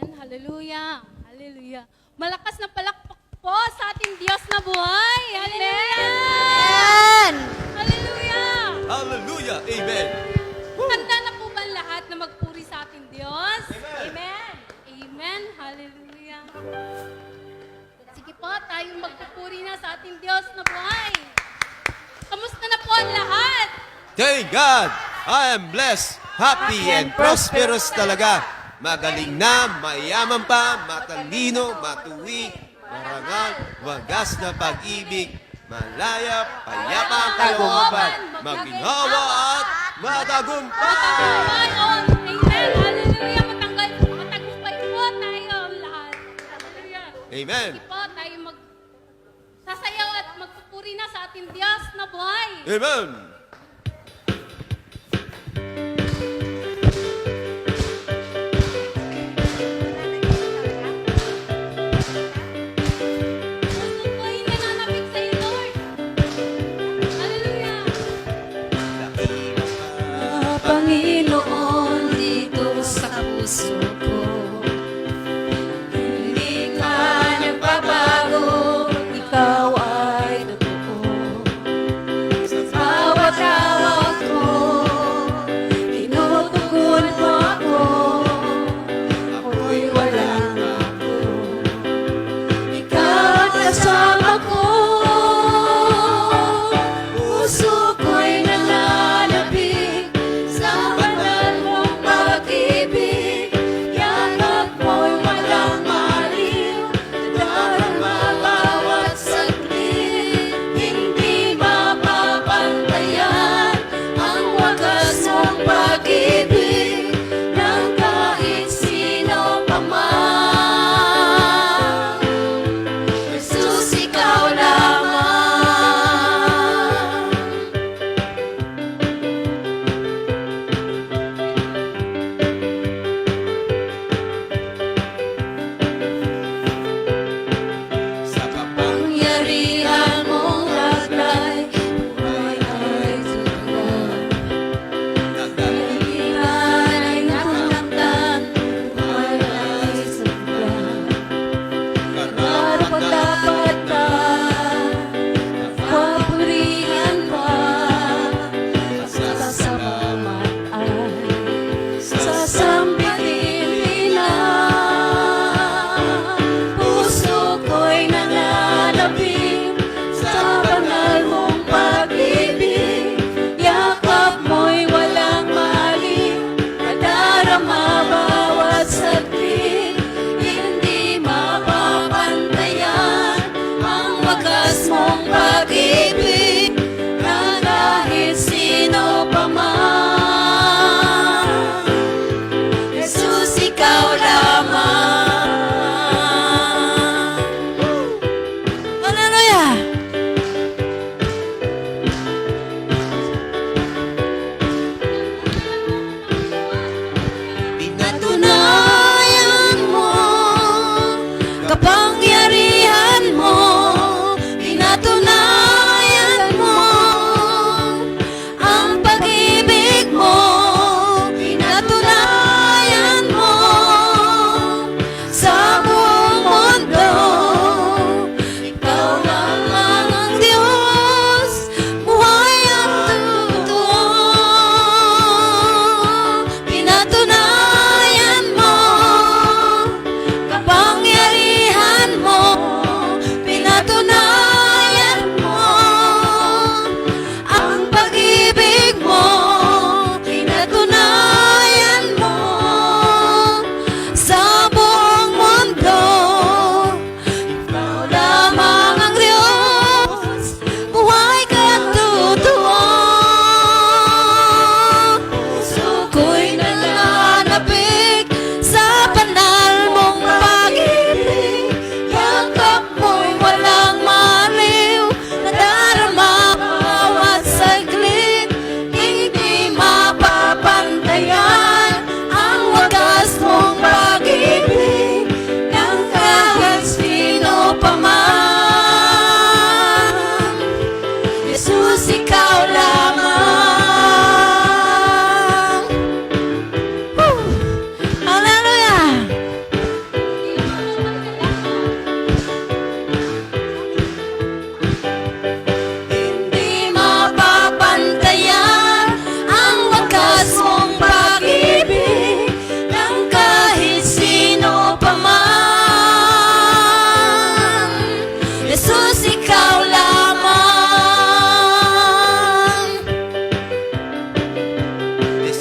Hallelujah. Hallelujah. Malakas na palakpak po sa ating Diyos na buhay. Amen. Hallelujah. Hallelujah! Amen! Handa na po ba ang lahat na magpuri sa ating Diyos? Amen. Amen. Hallelujah. Sige po, tayong magpupuri na sa ating Diyos na buhay. Kamusta na po ang lahat? Thank God! I am blessed, happy, and prosperous talaga. Magaling na, mayaman pa, matalino, matuwid, marangal, wagas na pag-ibig, malaya, payapa ang kalooban, maginhawa at matagumpay. Amen. Hallelujah. Matagumpay po tayo lahat. Hallelujah. Amen! Sige po, tayo sasayaw at magpupuri na sa ating Diyos na buhay. Amen! Puso ko'y nananabik sa iyo, Lord. Hallelujah. Panginoon, dito sa puso ko. Hindi ka nagbabago, ikaw ay totoo. Sa bawat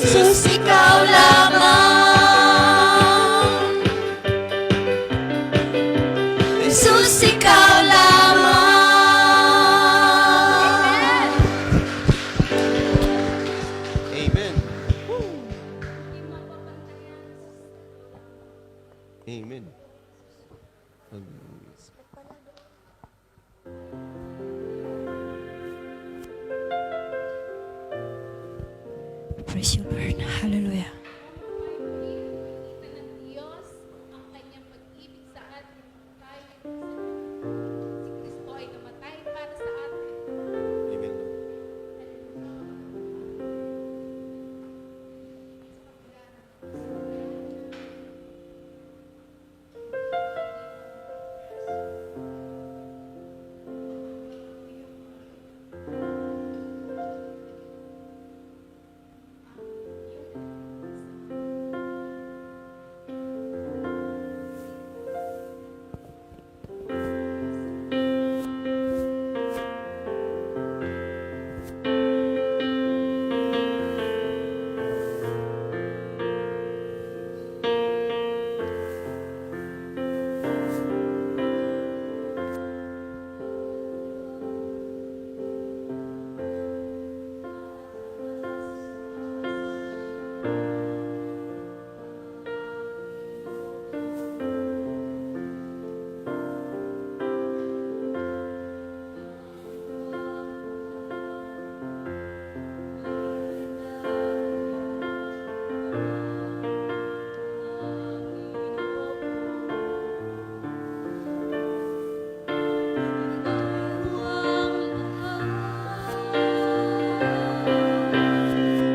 Jesus, ikaw lamang. Jesus, ikaw lamang. Amen. Amen. Praise you, Lord. Hallelujah. ng Diyos ang kanyang pag-ibig sa atin. Tayo si Kristo ay namatay para sa atin. Amen.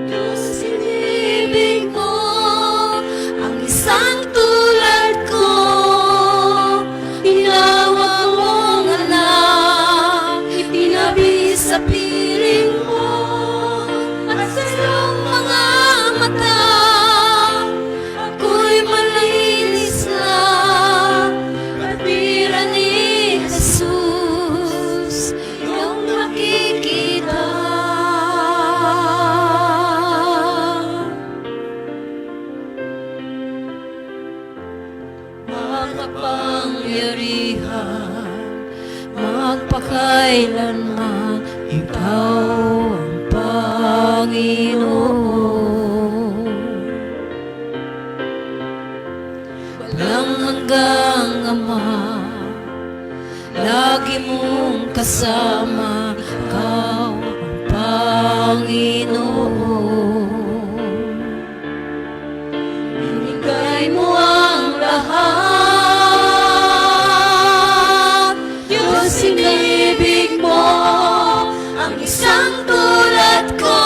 Diyos, inibig mo ang isang tulad ko. Tinawag mong anak, itinabi sa piling mo. At sa iyong mga mata, ako'y malinis na. Katwira ni Jesus, iyong nakikita. Makapangyarihan, magpakailanman, ikaw ang Panginoon. Walang hanggang Ama, lagi mong kasama, ikaw ang Panginoon. Binigay mo ang lahat, Diyos, inibig mo ang isang tulad ko.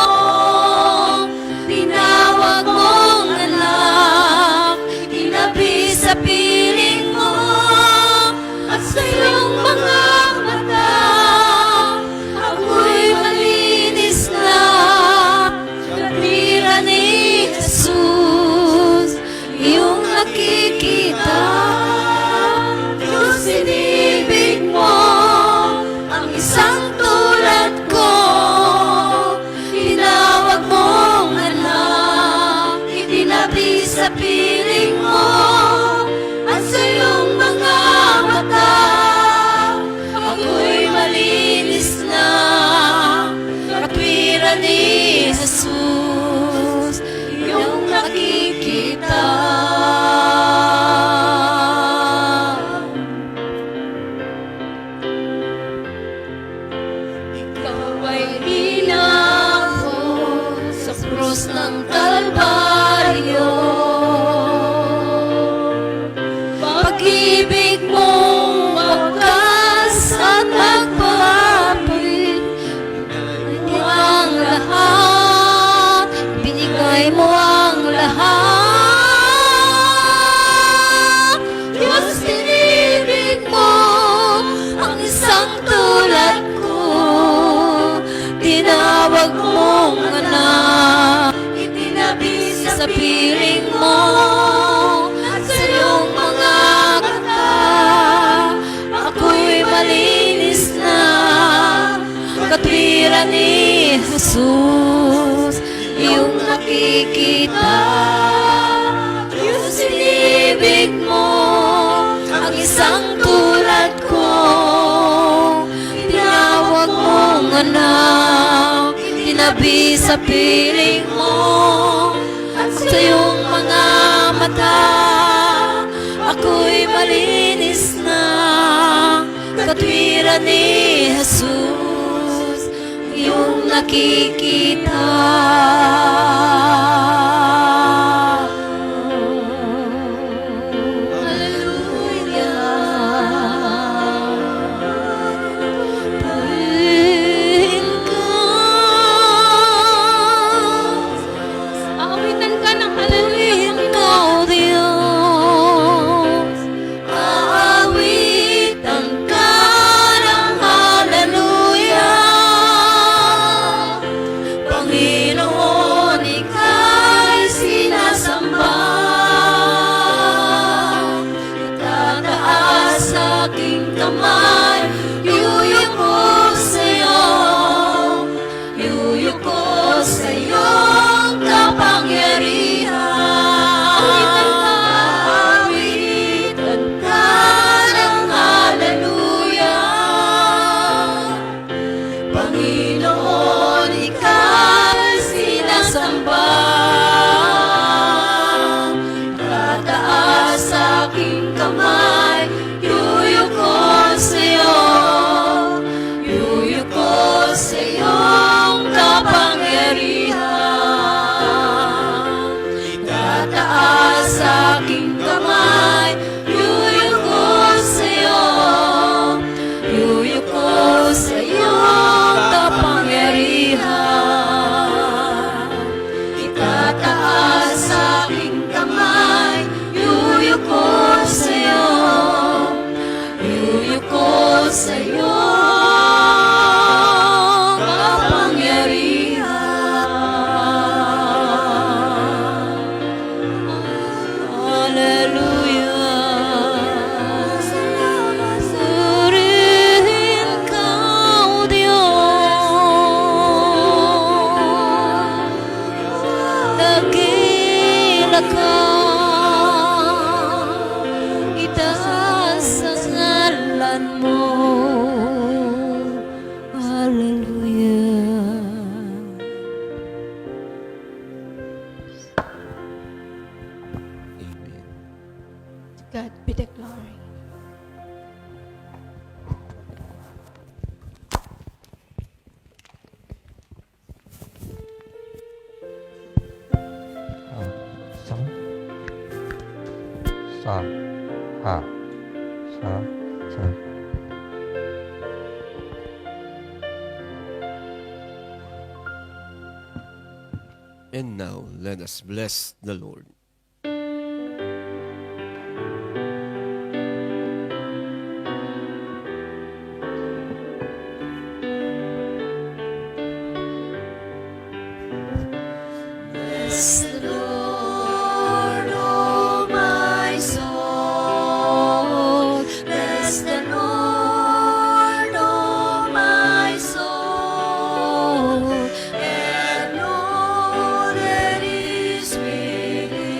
Tinawag mong anak, itinabi sa piling mo. At sa iyong mga mata, ako'y malinis na. Katwira ni Jesus, iyong nakikita. Diyos, inibig mo ang isang tulad ko. Tinawag mong anak, itinabi sa piling mo. At sa iyong mga mata, ako'y malinis na. Katwira ni Jesus, iyong nakikita. Ikaw ay binako sa krus ng Kalbaryo. Pag-ibig mong wagas at magpapait. Binigay mo ang lahat. Diyos, inibig mo ang isang tulad ko. Tinawag mong anak, itinabi sa piling mo. At sa iyong mga kata, ako'y malinis na. Katwira ni Jesus, iyong nakikita. nakikita. Diyos, inibig mo ang isang tulad ko. Tinawag mong anak, tinabi sa piling mo. At sa iyong mga mata, ako'y malinis na. Katwiran ni Jesus, iyong nakikita. Aawitan ka ng hallelujah, Panginoon. Ikaw, Diyos, aawitan ka ng hallelujah. Panginoon, ika'y sinasamba. Itataas aking kamay, yuyuko sa'yo, yuyuko sa iyong kapangyarihan. Awitan ka ng hallelujah. Panginoon, ika'y sinasamba. Tataas aking kamay, yuyuko sa'yo, yuyuko sa iyong kapangyarihan. Tataas aking kamay, yuyuko sa'yo, yuyuko sa iyong kapangyarihan. Itataas aking kamay, yuyuko sa'yo, yuyuko sa iyong kapangyarihan. Hallelujah. Suriin ka, O Diyos. Dakila ka. Itaas ang ngalan mo. Hallelujah. Amen. To God be the glory. Sam sa ha sa sa And now, let us bless the Lord. Bless the Lord, oh my soul. Bless the Lord, oh my soul. And all that is within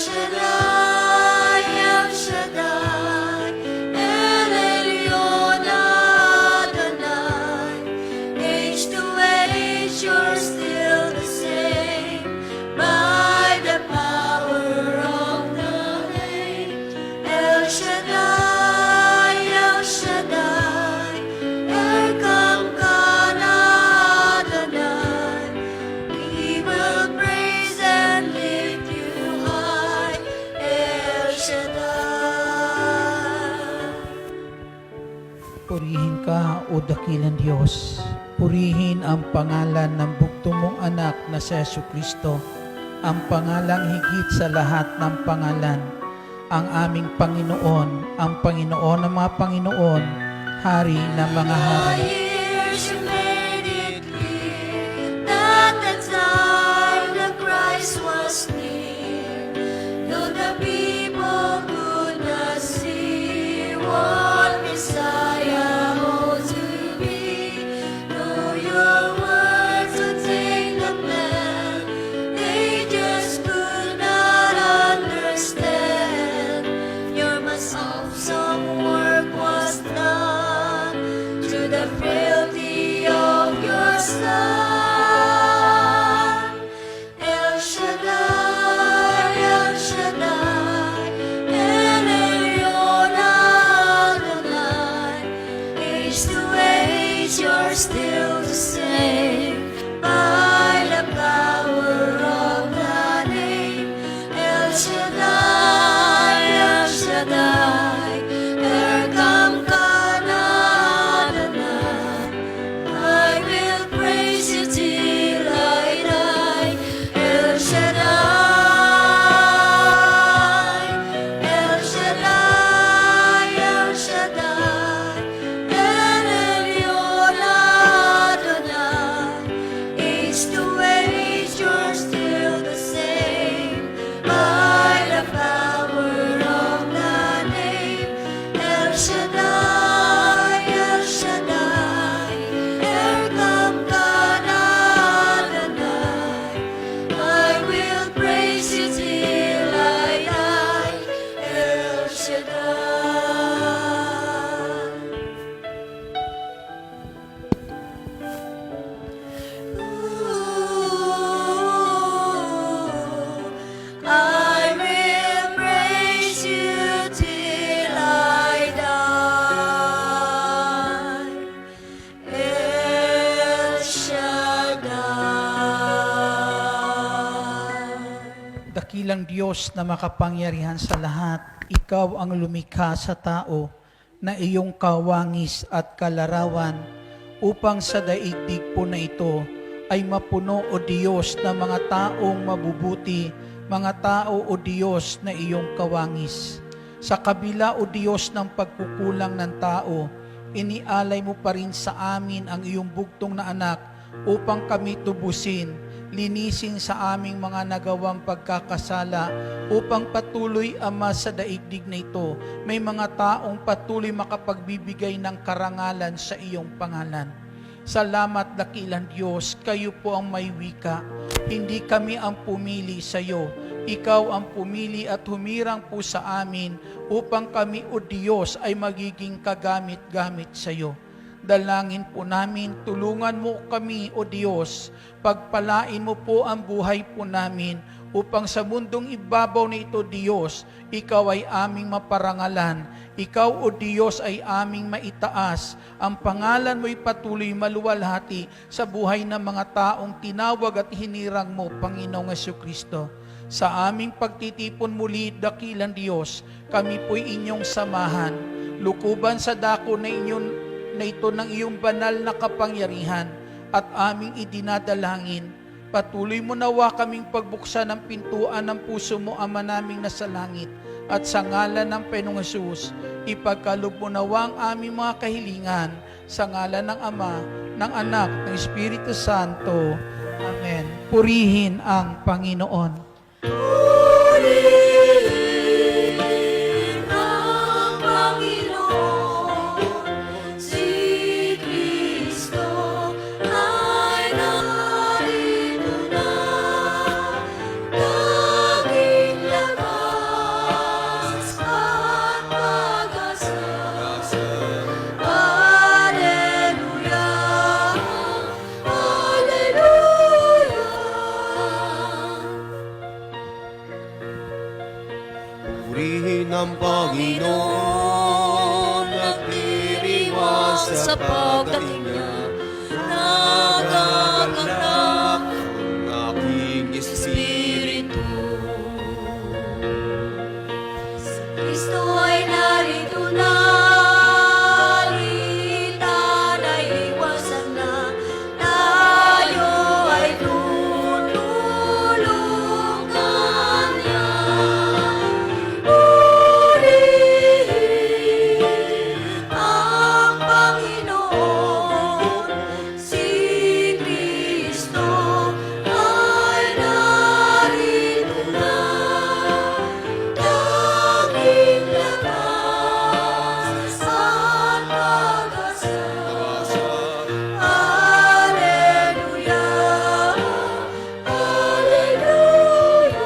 Shaddai, El Shaddai, El Elyon Adonai. Age to age, you're still the same. By the power of the name, El Shaddai, El Shaddai, Erkamkana Adonai. We will praise and lift you high, El Shaddai. Purihin ka, O dakilang Diyos. Purihin ang pangalan ng bugtong mong anak na si Jesucristo, ang pangalang higit sa lahat ng pangalan, ang aming Panginoon, ang Panginoon ng mga Panginoon, Hari ng mga hari. Years you made it clear that the time the Christ was near. Though the people could not see what Messiah holds to be, though your words would take the plan, they just could not understand. Your most awesome work was done to the frailty of your Son. El Shaddai, El Shaddai, El Elyon Adonai. Age to age, you're still the same. By the power of the name, El Shaddai, El Shaddai, Erkamkana Adonai. I will praise you till I die, El Shaddai, El Shaddai, El Shaddai, El Elyon Adonai. Age to age, you're still the same. By the power of the name, El Shaddai, El Shaddai, Erkamkana Adonai. I will praise you till I die, El Shaddai. I will praise you till I die, El Shaddai. Dakilang Diyos na makapangyarihan sa lahat, ikaw ang lumikha sa tao na iyong kawangis at kalarawan upang sa daigdig po na ito ay mapuno o Diyos na mga taong mabubuti, mga tao o Diyos na iyong kawangis. Sa kabila o Diyos ng pagkukulang ng tao, inialay mo pa rin sa amin ang iyong bugtong na anak upang kami tubusin, linisin sa aming mga nagawang pagkakasala upang patuloy, Ama, sa daigdig na ito, may mga taong patuloy makapagbibigay ng karangalan sa iyong pangalan. Salamat, dakilang Diyos, kayo po ang may wika. Hindi kami ang pumili sa iyo. Ikaw ang pumili at humirang po sa amin upang kami, O Diyos, ay magiging kagamit-gamit sa iyo. Dalangin po namin, tulungan mo kami, O Diyos, pagpalain mo po ang buhay po namin upang sa mundong ibabaw na ito, Diyos, ikaw ay aming maparangalan. Ikaw, O Diyos, ay aming maitaas. Ang pangalan mo'y patuloy maluwalhati sa buhay ng mga taong tinawag at hinirang mo, Panginoong Jesucristo. Sa aming pagtitipon muli, dakilang Diyos, kami po'y inyong samahan. Lukuban sa dako na ito ng iyong banal na kapangyarihan at aming idinadalangin. Patuloy mo nawa kaming pagbuksan ng pintuan ng puso mo, Ama naming nasa langit. At sa ngalan ng Panginoong Hesus, ipagkaloob mo nawa ang aming mga kahilingan sa ngalan ng Ama, ng Anak, ng Espiritu Santo. Amen. Purihin ang Panginoon. Purihin ang Panginoon, si Kristo ay narito na, naging lakas. ng Panginoon, nagdiriwang sa pagdating niya. Nagaganap ang aking espiritu. Kristo ay narito na, litan ay iwasan na, tayo ay tutulungan niya. Purihin ang Panginoon, si Kristo ay narito na. Tanging lakas at pag-asa. Alleluia, Alleluia.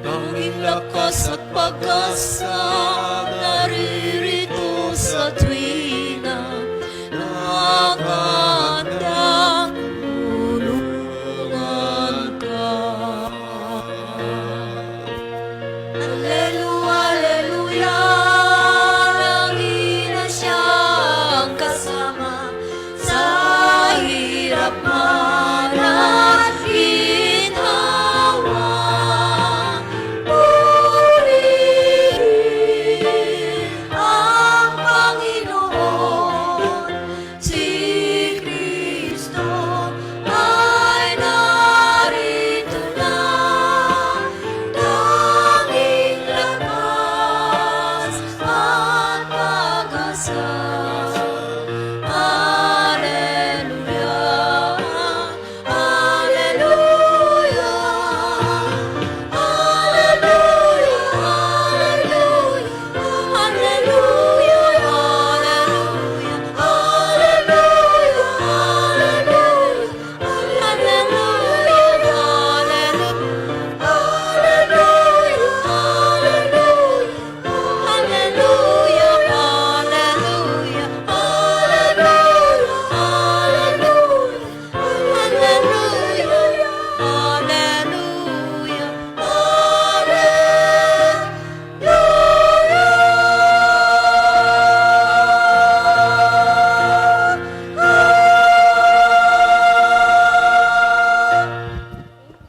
Tanging lakas at pag-asa naririto sa tuwina. Nakakahandang tulungan ka. Alleluia, Alleluia. Lagi na siyang kasama sa hirap man at ginhawa. Purihin ang Panginoon, si Kristo ay narito na. Tanging lakas at pag-asa. Alleluia, Alleluia. Alleluia, Alleluia. Alleluia,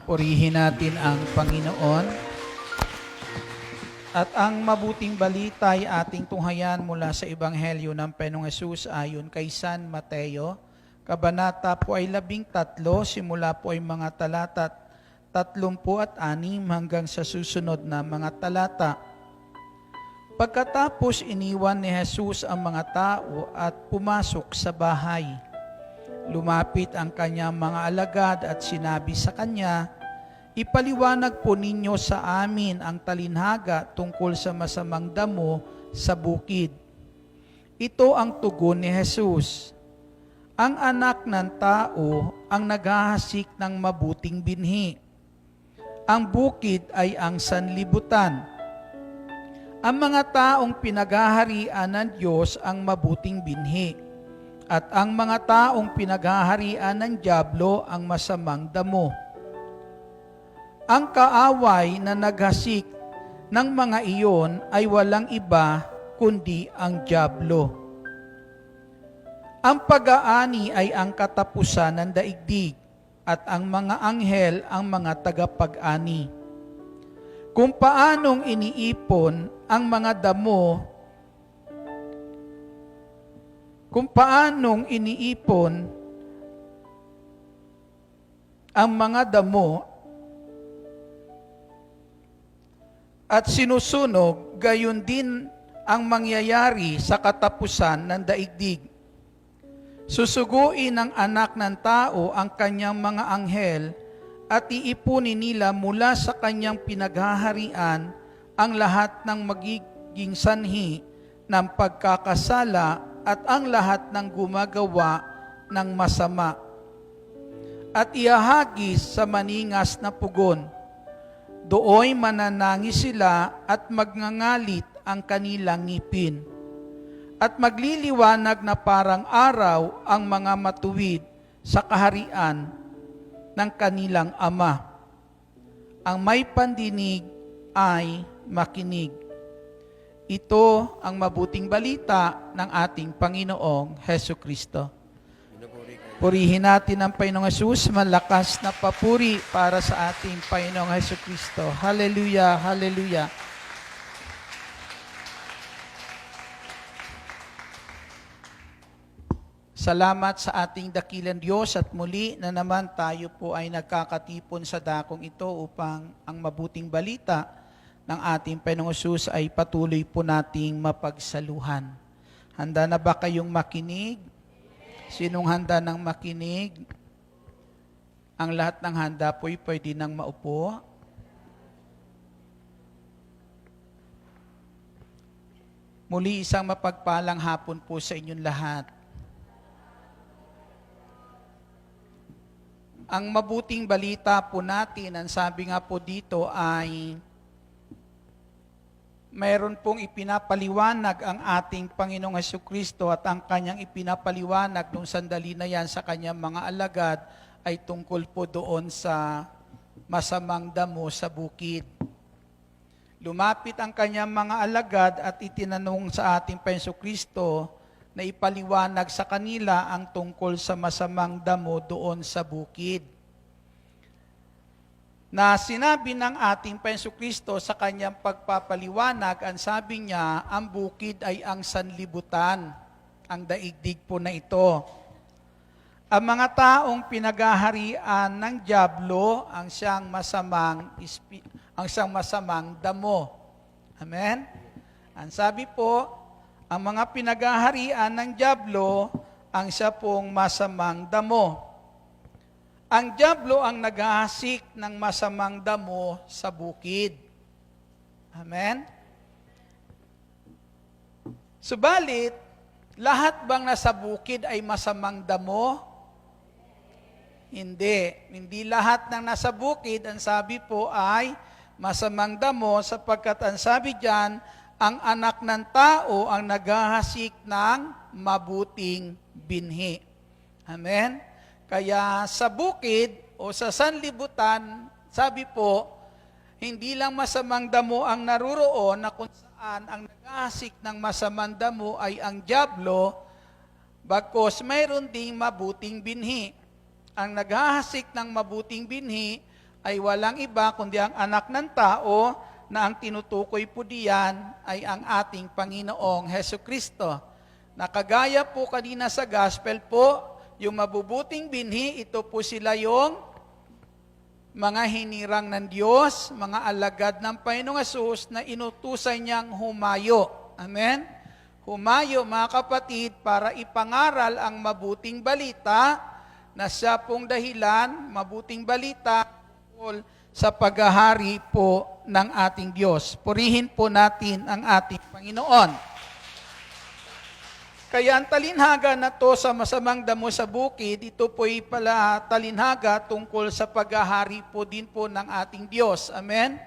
Purihin natin ang Panginoon. At ang mabuting balita ay ating tunghayan mula sa Ebanghelyo ng Panginoong Hesus ayon kay San Mateo. Kabanata po ay 13, simula po ay mga talata 36 hanggang sa susunod na mga talata. Pagkatapos iniwan ni Jesus ang mga tao at pumasok sa bahay. Lumapit ang kanyang mga alagad at sinabi sa kanya, "Ipaliwanag po ninyo sa amin ang talinhaga tungkol sa masamang damo sa bukid." Ito ang tugon ni Jesus. Ang anak ng tao ang naghahasik ng mabuting binhi. Ang bukid ay ang sanlibutan. Ang mga taong pinaghaharian ng Diyos ang mabuting binhi. At ang mga taong pinaghaharian ng dyablo ang masamang damo. Ang kaaway na naghasik ng mga iyon ay walang iba kundi ang dyablo. Ang pag-aani ay ang katapusan ng daigdig at ang mga anghel ang mga tagapag-ani. Kung paanong iniipon ang mga damo, ang mga damo at sinusunog, gayon din ang mangyayari sa katapusan ng daigdig. Susuguin ng anak ng tao ang kanyang mga anghel at iipunin nila mula sa kanyang pinaghaharian ang lahat ng magiging sanhi ng pagkakasala at ang lahat ng gumagawa ng masama. At ihahagis sa maningas na pugon. Dooy mananangis sila at magngangalit ang kanilang ngipin. At magliliwanag na parang araw ang mga matuwid sa kaharian ng kanilang Ama. Ang may pandinig ay makinig. Ito ang mabuting balita ng ating Panginoong Heso Kristo. Purihin natin ang Panginoong Hesus, malakas na papuri para sa ating Panginoong Heso Kristo. Hallelujah, hallelujah. Salamat sa ating dakilang Diyos at muli na naman tayo po ay nagkakatipon sa dakong ito upang ang mabuting balita ng ating Panginoong Hesus ay patuloy po nating mapagsaluhan. Handa na ba kayong makinig? Sinong handa ng makinig? Ang lahat ng handa po'y pwede nang maupo. Muli isang mapagpalang hapon po sa inyong lahat. Ang mabuting balita po natin, ang sabi nga po dito ay mayroon pong ipinapaliwanag ang ating Panginoong Hesukristo at ang kanyang ipinapaliwanag nung sandali na yan sa kanyang mga alagad ay tungkol po doon sa masamang damo sa bukid. Lumapit ang kanyang mga alagad at itinanong sa ating Panginoong Hesukristo na ipaliwanag sa kanila ang tungkol sa masamang damo doon sa bukid. Na sinabi ng ating Panginoong Kristo sa kanyang pagpapaliwanag, ang sabi niya, ang bukid ay ang sanlibutan, ang daigdig po na ito. Ang mga taong pinagaharian ng dyablo ang siyang masamang damo. Amen? Ang sabi po, ang mga pinagaharian ng dyablo, ang siya pong masamang damo. Ang dyablo ang naghahasik ng masamang damo sa bukid. Amen? Subalit, lahat bang nasa bukid ay masamang damo? Hindi. Hindi lahat ng nasa bukid, ang sabi po ay masamang damo sapagkat ang sabi diyan, ang anak ng tao ang naghahasik ng mabuting binhi. Amen? Kaya sa bukid o sa sanlibutan, sabi po, hindi lang masamang damo ang naruroon na kung saan ang naghahasik ng masamang damo ay ang dyablo, bagkos mayroon ding mabuting binhi. Ang naghahasik ng mabuting binhi ay walang iba kundi ang anak ng tao na ang tinutukoy po diyan ay ang ating Panginoong Heso Kristo. Nakagaya po kanina sa gospel po, yung mabubuting binhi, ito po sila yung mga hinirang ng Diyos, mga alagad ng Panginoong Hesus na inutusan niyang humayo. Amen? Humayo, mga kapatid, para ipangaral ang mabuting balita na siya pong dahilan, mabuting balita sa paghahari po ng ating Diyos. Purihin po natin ang ating Panginoon. Kaya ang talinhaga na to sa masamang damo sa bukid, ito po'y pala talinhaga tungkol sa paghahari po din po ng ating Diyos. Amen?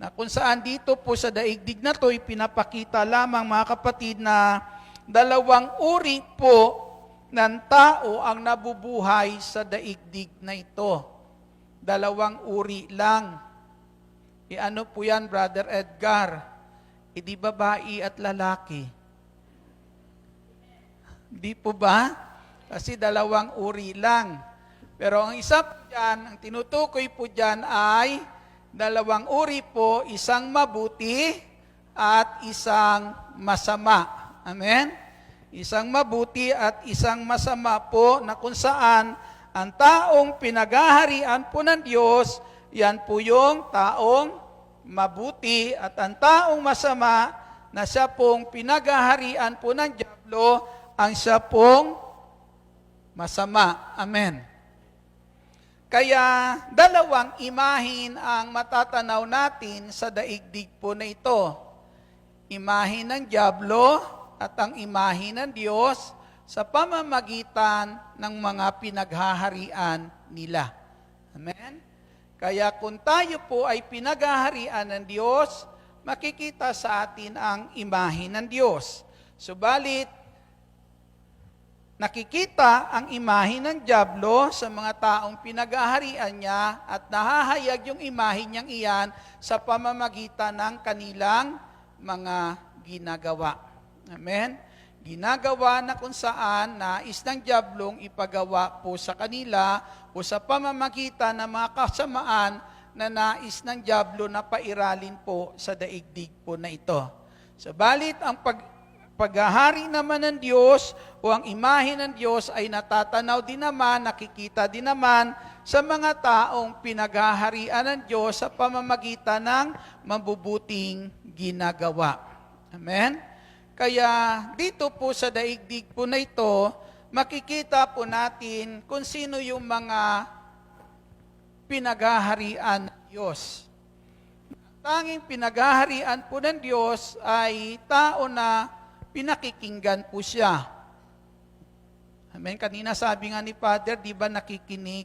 Na kung saan dito po sa daigdig na to, pinapakita lamang mga kapatid na dalawang uri po ng tao ang nabubuhay sa daigdig na ito. Dalawang uri lang. Ano po yan, Brother Edgar? Di babae at lalaki. Di po ba? Kasi dalawang uri lang. Pero ang isa po dyan, ang tinutukoy po dyan ay dalawang uri po, isang mabuti at isang masama. Amen? Isang mabuti at isang masama po na kung saan ang taong pinaghaharian po ng Diyos, yan po yung taong mabuti at ang taong masama na siya pong pinaghaharian po ng dyablo, ang siya pong masama. Amen. Kaya dalawang imahin ang matatanaw natin sa daigdig po na ito. Imahin ng dyablo at ang imahin ng Diyos sa pamamagitan ng mga pinaghaharian nila. Amen? Kaya kung tayo po ay pinaghaharian ng Diyos, makikita sa atin ang imahe ng Diyos. Subalit, Nakikita ang imahe ng dyablo sa mga taong pinag-aharian niya at nahahayag yung imahe niyang iyan sa pamamagitan ng kanilang mga ginagawa. Amen? Ginagawa na kung saan nais ng diablong ipagawa po sa kanila o sa pamamagitan ng mga kasamaan na nais ng diablo na pairalin po sa daigdig po na ito. Sabalit ang paghahari naman ng Diyos o ang imahe ng Diyos ay natatanaw din naman, nakikita din naman sa mga taong pinaghaharian ng Diyos sa pamamagitan ng mabubuting ginagawa. Amen? Kaya dito po sa daigdig po na ito, makikita po natin kung sino yung mga pinaghaharian ng Diyos. Tanging pinaghaharian po ng Diyos ay tao na pinakikinggan po siya. Amen. Kanina sabi nga ni Father, di ba nakikinig?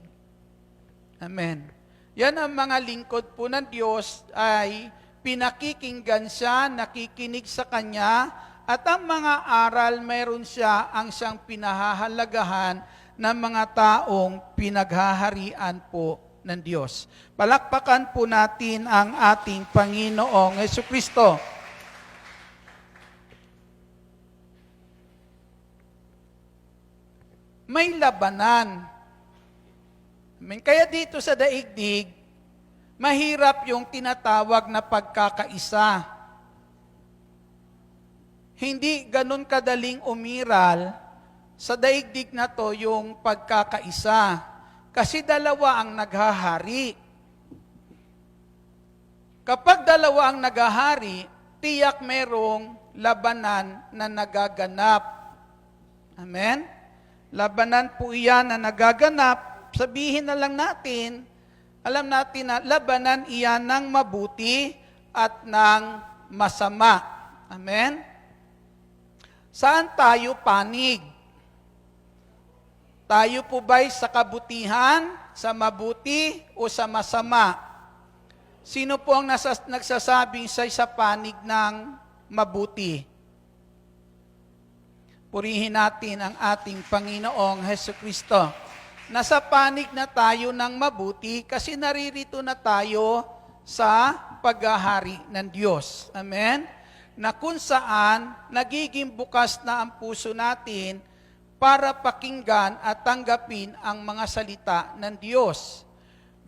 Amen. Yan ang mga lingkod po ng Diyos ay pinakikinggan siya, nakikinig sa Kanya, at ang mga aral mayroon siya ang siyang pinahahalagahan ng mga taong pinaghaharian po ng Diyos. Palakpakan po natin ang ating Panginoong Jesucristo. May labanan. Kaya dito sa daigdig, mahirap yung tinatawag na pagkakaisa. Hindi ganun kadaling umiral sa daigdig na to yung pagkakaisa. Kasi dalawa ang naghahari. Kapag dalawa ang naghahari, tiyak merong labanan na nagaganap. Amen? Labanan po iyan na nagaganap. Sabihin na lang natin, alam natin na labanan iyan ng mabuti at ng masama. Amen? Saan tayo panig? Tayo po ba'y sa kabutihan, sa mabuti, o sa masama? Sino po ang nagsasabing sa panig ng mabuti? Purihin natin ang ating Panginoong Jesucristo. Nasa panig na tayo ng mabuti kasi naririto na tayo sa paghahari ng Diyos. Amen? Na kung saan nagiging bukas na ang puso natin para pakinggan at tanggapin ang mga salita ng Diyos.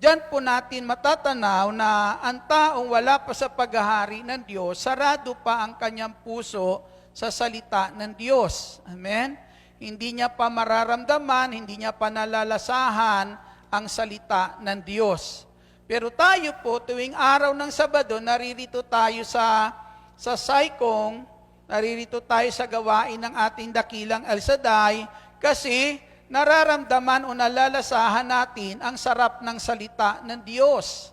Diyan po natin matatanaw na ang taong wala pa sa paghahari ng Diyos, sarado pa ang kanyang puso sa salita ng Diyos. Amen? Hindi niya pa mararamdaman, hindi niya pa nalalasahan ang salita ng Diyos. Pero tayo po, tuwing araw ng Sabado, naririto tayo sa Saikong, naririto tayo sa gawain ng ating dakilang El Shaddai kasi nararamdaman o nalalasahan natin ang sarap ng salita ng Diyos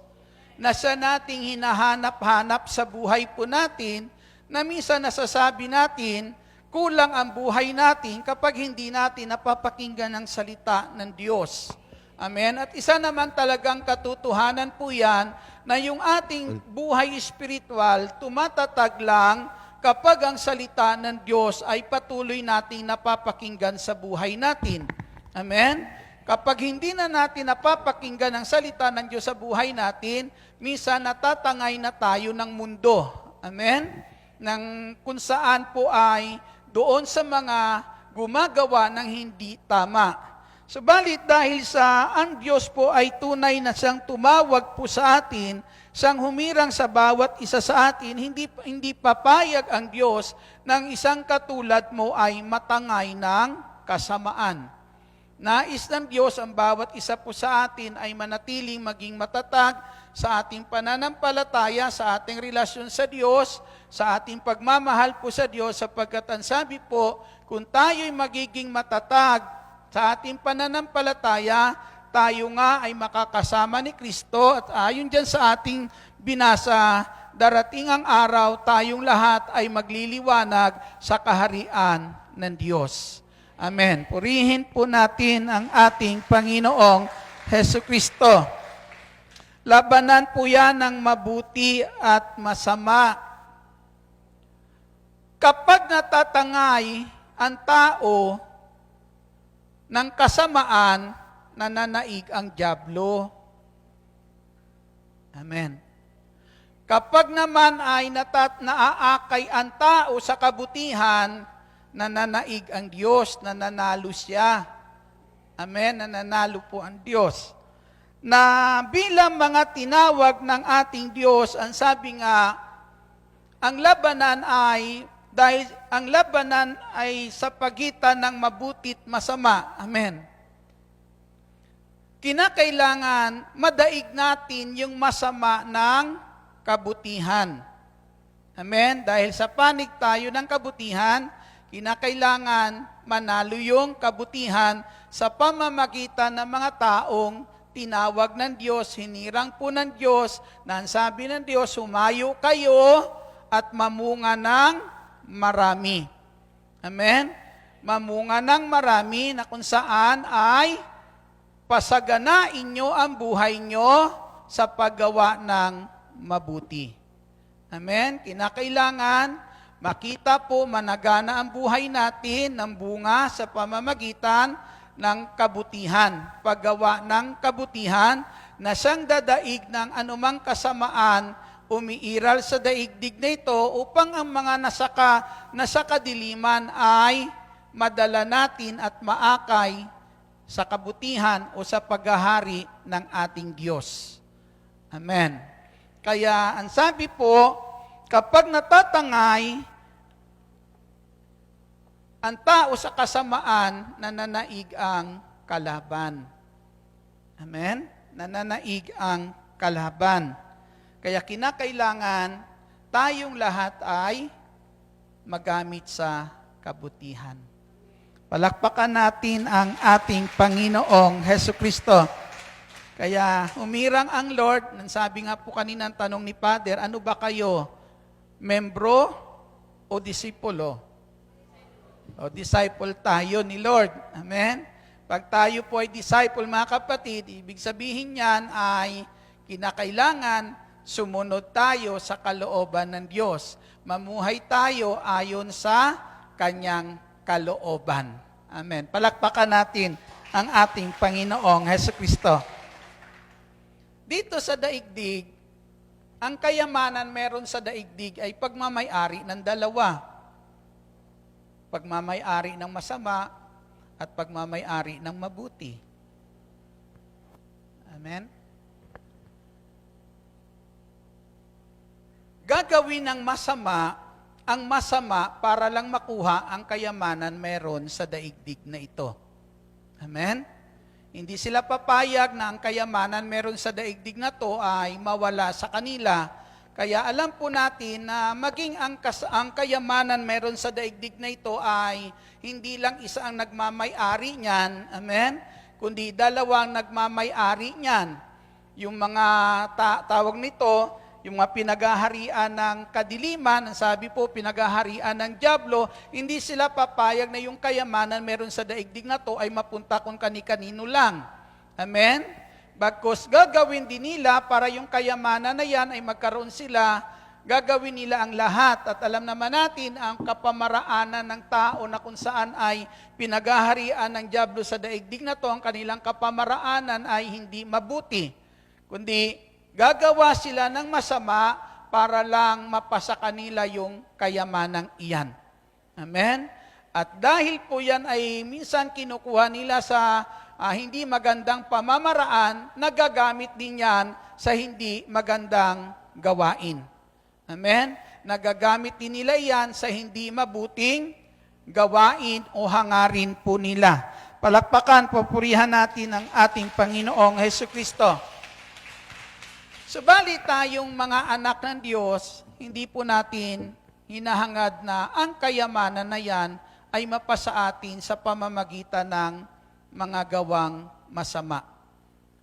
na siya nating hinahanap-hanap sa buhay po natin na minsan nasasabi natin, kulang ang buhay natin kapag hindi natin napapakinggan ang salita ng Diyos. Amen? At isa naman talagang katotohanan po yan na yung ating buhay espiritual tumatatag lang kapag ang salita ng Diyos ay patuloy nating napapakinggan sa buhay natin. Amen? Kapag hindi na natin napapakinggan ang salita ng Diyos sa buhay natin, minsan natatangay na tayo ng mundo. Amen? Nang kung saan po ay doon sa mga gumagawa ng hindi tama. Subalit dahil sa ang Diyos po ay tunay na siyang tumawag po sa atin, siyang humirang sa bawat isa sa atin, hindi papayag ang Diyos ng isang katulad mo ay matangay ng kasamaan. Nais ng Diyos ang bawat isa po sa atin ay manatiling maging matatag sa ating pananampalataya, sa ating relasyon sa Diyos, sa ating pagmamahal po sa Diyos, sapagkat ang sabi po, kung tayo'y magiging matatag sa ating pananampalataya, tayo nga ay makakasama ni Kristo at ayon dyan sa ating binasa, darating ang araw, tayong lahat ay magliliwanag sa kaharian ng Diyos. Amen. Purihin po natin ang ating Panginoong Jesucristo. Labanan po yan ng mabuti at masama. Kapag natatangay ang tao ng kasamaan nananaig ang dyablo. Amen. Kapag naman ay naaakay ang tao sa kabutihan, nananaig ang Diyos, nananalo siya. Amen, nananalo po ang Diyos. Na bilang mga tinawag ng ating Diyos, ang sabi nga, ang labanan ay sa pagitan ng mabutit masama. Amen. Kinakailangan madaig natin yung masama ng kabutihan. Amen? Dahil sa panig tayo ng kabutihan, kinakailangan manalo yung kabutihan sa pamamagitan ng mga taong tinawag ng Diyos, hinirang po ng Diyos, na ang sabi ng Diyos, humayo kayo at mamunga ng marami. Amen? Mamunga ng marami na kung saan ay pasaganain nyo ang buhay nyo sa paggawa ng mabuti. Amen? Kinakailangan makita po managana ang buhay natin ng bunga sa pamamagitan ng kabutihan. Paggawa ng kabutihan na siyang dadaig ng anumang kasamaan, umiiral sa daigdig na ito upang ang mga nasa kadiliman ay madala natin at maakay sa kabutihan o sa paghahari ng ating Diyos. Amen. Kaya ang sabi po, kapag natatangay ang tao sa kasamaan, nananaig ang kalaban. Amen? Nananaig ang kalaban. Kaya kinakailangan tayong lahat ay magamit sa kabutihan. Palakpakan natin ang ating Panginoong Hesukristo. Kaya umirang ang Lord, sabi nga po kanina ang tanong ni Father, ano ba kayo? Membro o disipulo? O disciple tayo ni Lord. Amen? Pag tayo po ay disciple, mga kapatid, ibig sabihin niyan ay kinakailangan sumunod tayo sa kalooban ng Diyos. Mamuhay tayo ayon sa Kanyang kalooban. Amen. Palakpakan natin ang ating Panginoong Hesukristo. Dito sa daigdig, ang kayamanan meron sa daigdig ay pagmamay-ari ng dalawa. Pagmamay-ari ng masama at pagmamay-ari ng mabuti. Amen? Gagawin ng masama ang masama para lang makuha ang kayamanan meron sa daigdig na ito. Amen? Hindi sila papayag na ang kayamanan meron sa daigdig na to ay mawala sa kanila. Kaya alam po natin na maging ang kayamanan meron sa daigdig na ito ay hindi lang isa ang nagmamay-ari niyan, amen? Kundi dalawang nagmamay-ari niyan. Yung mga tawag nito, yung mga pinagaharian ng kadiliman, sabi po, pinagaharian ng dyablo, hindi sila papayag na yung kayamanan meron sa daigdig na to ay mapunta kung kani-kanino lang. Amen? Bagkus gagawin din nila para yung kayamanan na yan ay magkaroon sila, gagawin nila ang lahat. At alam naman natin, ang kapamaraanan ng tao na kung saan ay pinagaharian ng dyablo sa daigdig na to, ang kanilang kapamaraanan ay hindi mabuti, kundi gagawa sila ng masama para lang mapasa kanila yung kayamanang iyan. Amen? At dahil po yan ay minsan kinukuha nila sa hindi magandang pamamaraan, nagagamit din yan sa hindi magandang gawain. Amen? Nagagamit din nila yan sa hindi mabuting gawain o hangarin po nila. Palakpakan, papurihan natin ang ating Panginoong Hesukristo. Subalit tayong mga anak ng Diyos, hindi po natin hinahangad na ang kayamanan na yan ay mapasa atin sa pamamagitan ng mga gawang masama.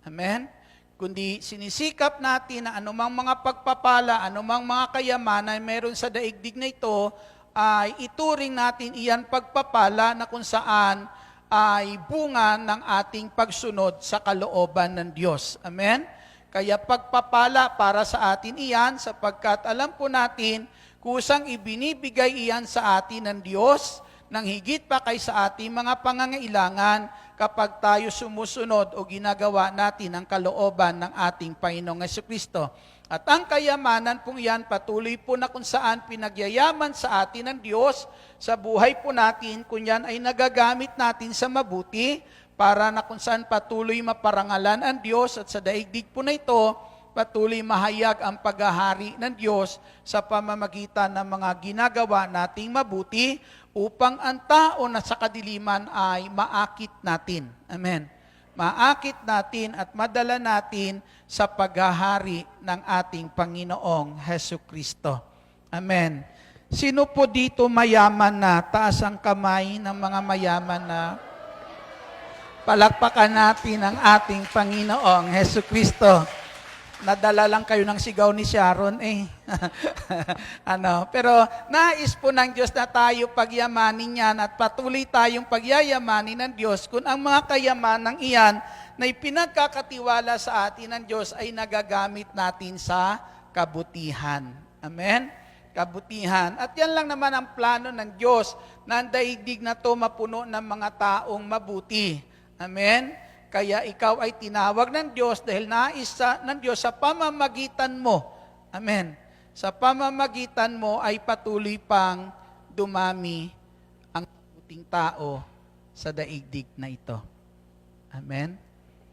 Amen? Kundi sinisikap natin na anumang mga pagpapala, anumang mga kayamanan meron sa daigdig na ito, ay ituring natin iyan pagpapala na kung saan ay bunga ng ating pagsunod sa kalooban ng Diyos. Amen? Kaya pagpapala para sa atin iyan sapagkat alam po natin kusang ibinibigay iyan sa atin ng Diyos nang higit pa kay sa ating mga pangangailangan kapag tayo sumusunod o ginagawa natin ang kalooban ng ating Panginoong Jesucristo. At ang kayamanan pong yan, patuloy po na kung saan pinagyayaman sa atin ng Diyos sa buhay po natin, kung yan ay nagagamit natin sa mabuti, para na kung saan patuloy maparangalan ang Diyos at sa daigdig po na ito, patuloy mahayag ang paghahari ng Diyos sa pamamagitan ng mga ginagawa nating mabuti upang ang tao na sa kadiliman ay maakit natin. Amen. Maakit natin at madala natin sa paghahari ng ating Panginoong Hesukristo. Amen. Sino po dito mayaman na? Taas ang kamay ng mga mayaman na. Palakpakan natin ang ating Panginoong Hesukristo. Nadala lang kayo ng sigaw ni Sharon pero nais po ng Diyos na tayo pagyamanin yan at patuloy tayong pagyayamanin ng Diyos kung ang mga kayamanang iyan na ipinagkakatiwala sa atin ng Diyos ay nagagamit natin sa kabutihan. Amen? Kabutihan. At yan lang naman ang plano ng Diyos na ang daigdig na to mapuno ng mga taong mabuti. Amen? Kaya ikaw ay tinawag ng Diyos dahil nais ng Diyos sa pamamagitan mo. Amen. Sa pamamagitan mo ay patuloy pang dumami ang mabuting tao sa daigdig na ito. Amen.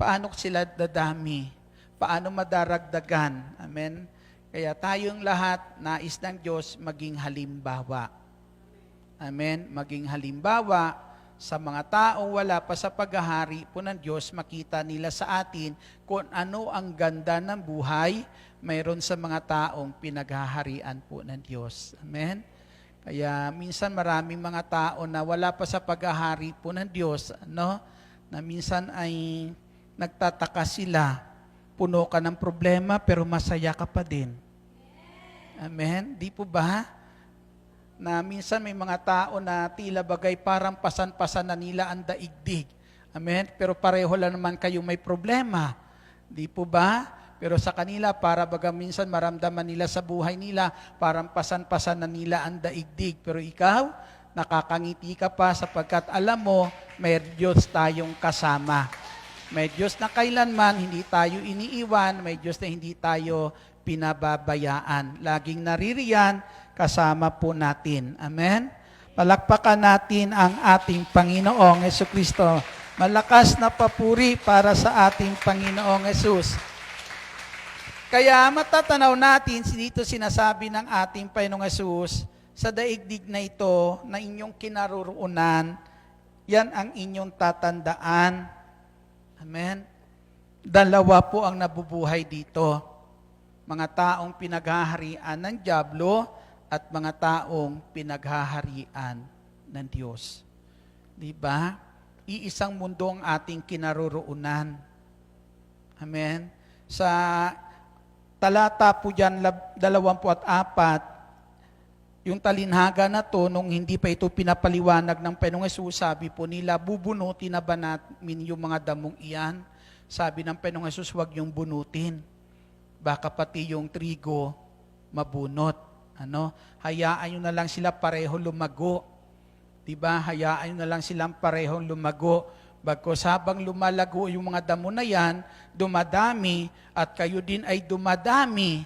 Paano sila dadami? Paano madaragdagan? Amen. Kaya tayong lahat nais ng Diyos maging halimbawa. Amen. Maging halimbawa sa mga taong wala pa sa paghahari po ng Diyos, makita nila sa atin kung ano ang ganda ng buhay mayroon sa mga taong pinaghaharian po ng Diyos. Amen? Kaya minsan maraming mga tao na wala pa sa paghahari po ng Diyos, na minsan ay nagtataka sila, puno ka ng problema pero masaya ka pa din. Amen? Di po ba? Na minsan may mga tao na tila bagay parang pasan-pasan na nila ang daigdig. Amen? Pero pareho lang naman kayo may problema. Di po ba? Pero sa kanila, para baga minsan maramdaman nila sa buhay nila, parang pasan-pasan na nila ang daigdig. Pero ikaw, nakakangiti ka pa sapagkat alam mo, may Diyos tayong kasama. May Diyos na kailanman hindi tayo iniiwan, may Diyos na hindi tayo pinababayaan. Laging naririyan, kasama po natin. Amen? Palakpakan natin ang ating Panginoong Jesucristo. Malakas na papuri para sa ating Panginoong Jesus. Kaya matatanaw natin, dito sinasabi ng ating Panginoong Jesus, sa daigdig na ito, na inyong kinaroroonan, yan ang inyong tatandaan. Amen? Dalawa po ang nabubuhay dito. Mga taong pinaghaharian ng dyablo, at mga taong pinaghaharian ng Diyos. Di ba? Iisang mundo ang ating kinaroroonan. Amen? Sa talata po dyan, 24, yung talinhaga na to, nung hindi pa ito pinapaliwanag ng Panginoong Hesus, sabi po nila, bubunutin na ba namin yung mga damong iyan? Sabi ng Panginoong Hesus, huwag yung bunutin. Baka pati yung trigo mabunot. Hayaan nyo na lang sila pareho lumago. Diba? Hayaan nyo na lang silang parehong lumago. Bagkus habang lumalago yung mga damo na yan, dumadami at kayo din ay dumadami.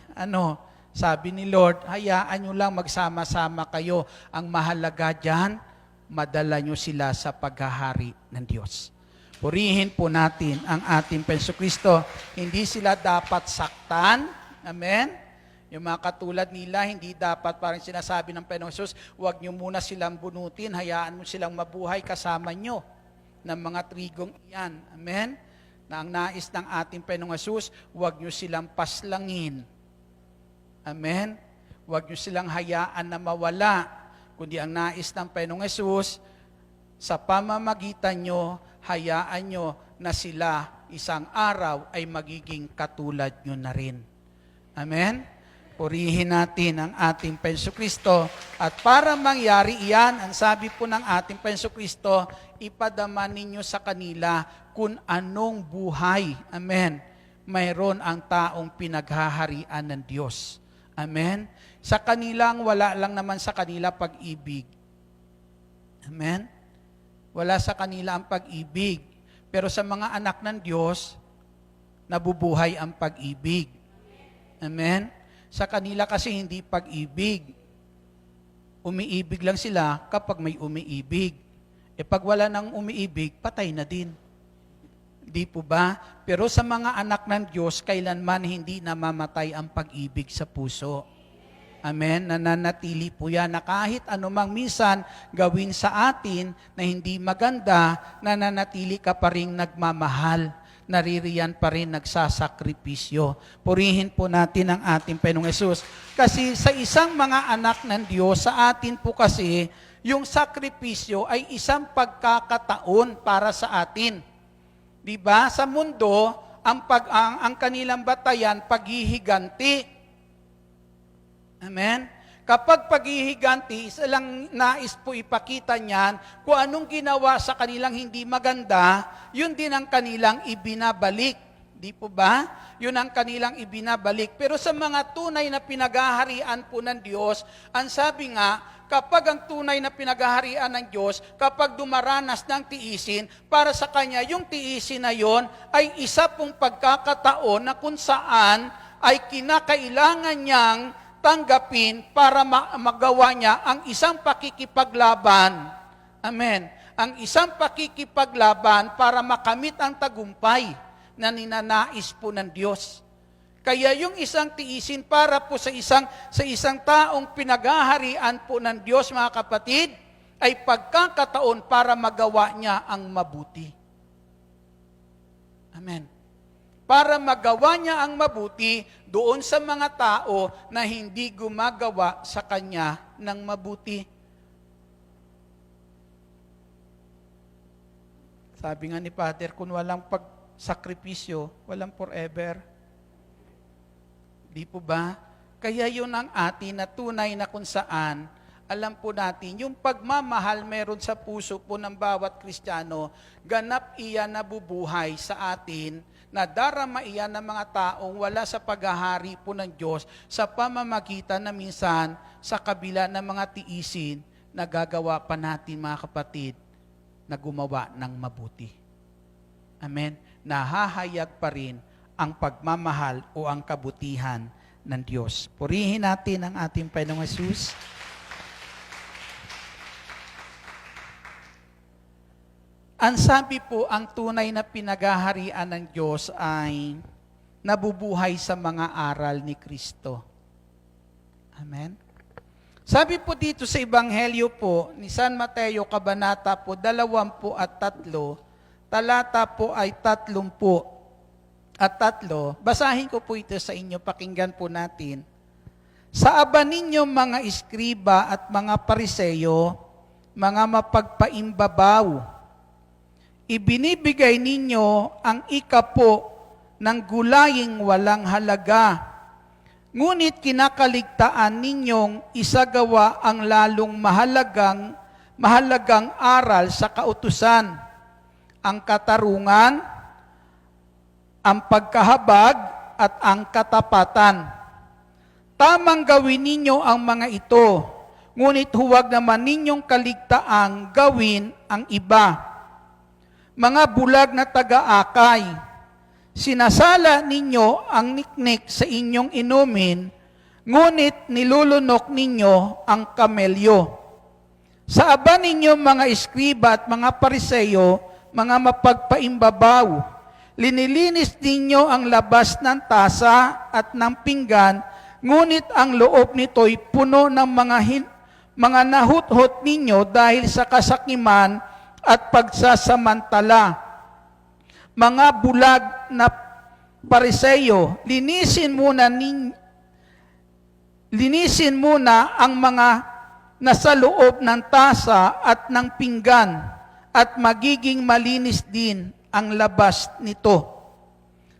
Sabi ni Lord, hayaan nyo lang magsama-sama kayo. Ang mahalaga dyan, madala nyo sila sa paghahari ng Diyos. Purihin po natin ang ating Jesucristo. Hindi sila dapat saktan. Amen? Yung mga katulad nila, hindi dapat parang sinasabi ng Panginoong Hesus, huwag nyo muna silang bunutin, hayaan mo silang mabuhay kasama nyo ng mga trigong iyan. Amen? Na ang nais ng ating Panginoong Hesus, huwag nyo silang paslangin. Amen? Huwag nyo silang hayaan na mawala, kundi ang nais ng Panginoong Hesus, sa pamamagitan nyo, hayaan nyo na sila isang araw ay magiging katulad nyo na rin. Amen? Purihin natin ang ating Jesucristo. At para mangyari iyan, ang sabi po ng ating Jesucristo, ipadama ninyo sa kanila kung anong buhay. Amen. Mayroon ang taong pinaghaharian ng Diyos. Amen. Sa kanilang, wala lang naman sa kanila pag-ibig. Amen. Wala sa kanila ang pag-ibig. Pero sa mga anak ng Diyos, nabubuhay ang pag-ibig. Amen? Sa kanila kasi hindi pag-ibig. Umiibig lang sila kapag may umiibig. Pag wala nang umiibig, patay na din. Di po ba? Pero sa mga anak ng Diyos, kailanman hindi namamatay ang pag-ibig sa puso. Amen? Nananatili po yan na kahit anumang minsan gawin sa atin na hindi maganda, nananatili ka pa rin nagmamahal. Naririyan pa rin nagsasakripisyo. Purihin po natin ang ating Panginoong Hesus. Kasi sa isang mga anak ng Diyos, sa atin po kasi, yung sakripisyo ay isang pagkakataon para sa atin. Diba? Sa mundo, ang kanilang batayan, paghihiganti. Amen? Kapag paghihiganti, isa lang nais po ipakita niyan, kung anong ginawa sa kanilang hindi maganda, yun din ang kanilang ibinabalik. Di po ba? Yun ang kanilang ibinabalik. Pero sa mga tunay na pinagaharian po ng Diyos, ang sabi nga, kapag ang tunay na pinagaharian ng Diyos, kapag dumaranas ng tiisin, para sa Kanya, yung tiisin na yon ay isa pong pagkakataon na kung saan ay kinakailangan niyang tanggapin para magawa niya ang isang pakikipaglaban. Amen. Ang isang pakikipaglaban para makamit ang tagumpay na ninanais po ng Diyos. Kaya yung isang tiisin para po sa isang taong pinaghaharian po ng Diyos, mga kapatid, ay pagkakataon para magawa niya ang mabuti. Amen. Para magawa niya ang mabuti doon sa mga tao na hindi gumagawa sa Kanya ng mabuti. Sabi nga ni Father, kung walang pagsakripisyo, walang forever. Di po ba? Kaya yun ang atin na tunay na kung saan, alam po natin, yung pagmamahal meron sa puso po ng bawat Kristiyano, ganap iyan nabubuhay sa atin, na darama iyan ng mga taong wala sa paghahari po ng Diyos sa pamamagitan na minsan sa kabila ng mga tiisin na gagawa pa natin, mga kapatid, na gumawa ng mabuti. Amen? Nahahayag pa rin ang pagmamahal o ang kabutihan ng Diyos. Purihin natin ang ating Panginoong Hesus. Ang sabi po, ang tunay na pinagaharian ng Diyos ay nabubuhay sa mga aral ni Kristo. Amen? Sabi po dito sa Ebanghelyo po ni San Mateo, Kabanata po 23, talata po ay 33. Basahin ko po ito sa inyo, pakinggan po natin. Sa aba ninyo mga iskriba at mga pariseyo, mga mapagpaimbabaw, ibinibigay ninyo ang ikapo ng gulaying walang halaga. Ngunit kinakaligtaan ninyong isagawa ang lalong mahalagang aral sa kautusan, ang katarungan, ang pagkahabag at ang katapatan. Tamang gawin ninyo ang mga ito, ngunit huwag naman ninyong kaligtaang gawin ang iba. Mga bulag na taga-akay, sinasala ninyo ang niknik sa inyong inumin, ngunit nilulunok ninyo ang kamelyo. Sa aba ninyo mga iskriba at mga pariseyo, mga mapagpaimbabaw, linilinis ninyo ang labas ng tasa at ng pinggan, ngunit ang loob nito'y puno ng mga nahuthot ninyo dahil sa kasakiman at pagsasamantala. Mga bulag na pariseyo, linisin muna ang mga nasa loob ng tasa at ng pinggan at magiging malinis din ang labas nito.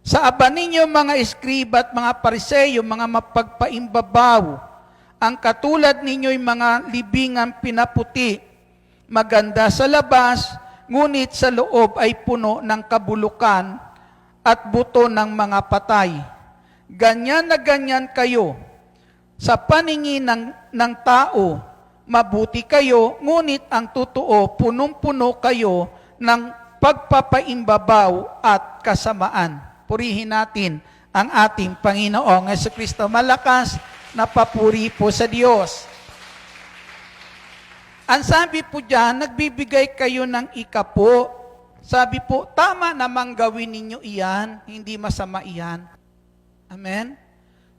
Sa aba ninyo mga iskriba at mga pariseyo, mga mapagpaimbabaw, ang katulad ninyo'y mga libingang pinaputi, maganda sa labas, ngunit sa loob ay puno ng kabulukan at buto ng mga patay. Ganyan na ganyan kayo. Sa paningin ng tao, mabuti kayo, ngunit ang totoo, punong-puno kayo ng pagpapaimbabaw at kasamaan. Purihin natin ang ating Panginoong Jesucristo. Malakas na papuri po sa Diyos. Ang sabi po diyan, nagbibigay kayo ng ikapo. Sabi po, tama namang gawin ninyo iyan, hindi masama iyan. Amen?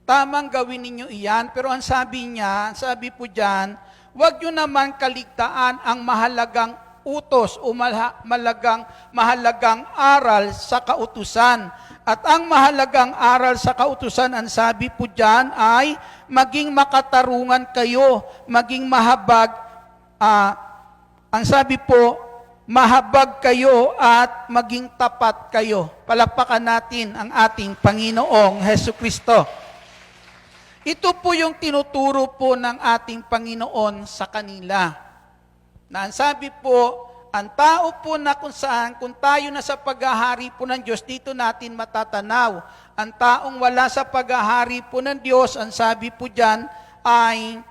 Tamang gawin ninyo iyan, pero ang sabi niya, sabi po diyan, huwag nyo naman kaligtaan ang mahalagang utos o mahalagang aral sa kautusan. At ang mahalagang aral sa kautusan, ang sabi po diyan ay maging makatarungan kayo, maging mahabag. Ang sabi po, mahabag kayo at maging tapat kayo. Palakpakan natin ang ating Panginoong Jesucristo. Ito po yung tinuturo po ng ating Panginoon sa kanila. Na ang sabi po, ang tao po na kung saan, kung tayo na sa paghahari po ng Diyos, dito natin matatanaw. Ang taong wala sa paghahari po ng Diyos, ang sabi po diyan ay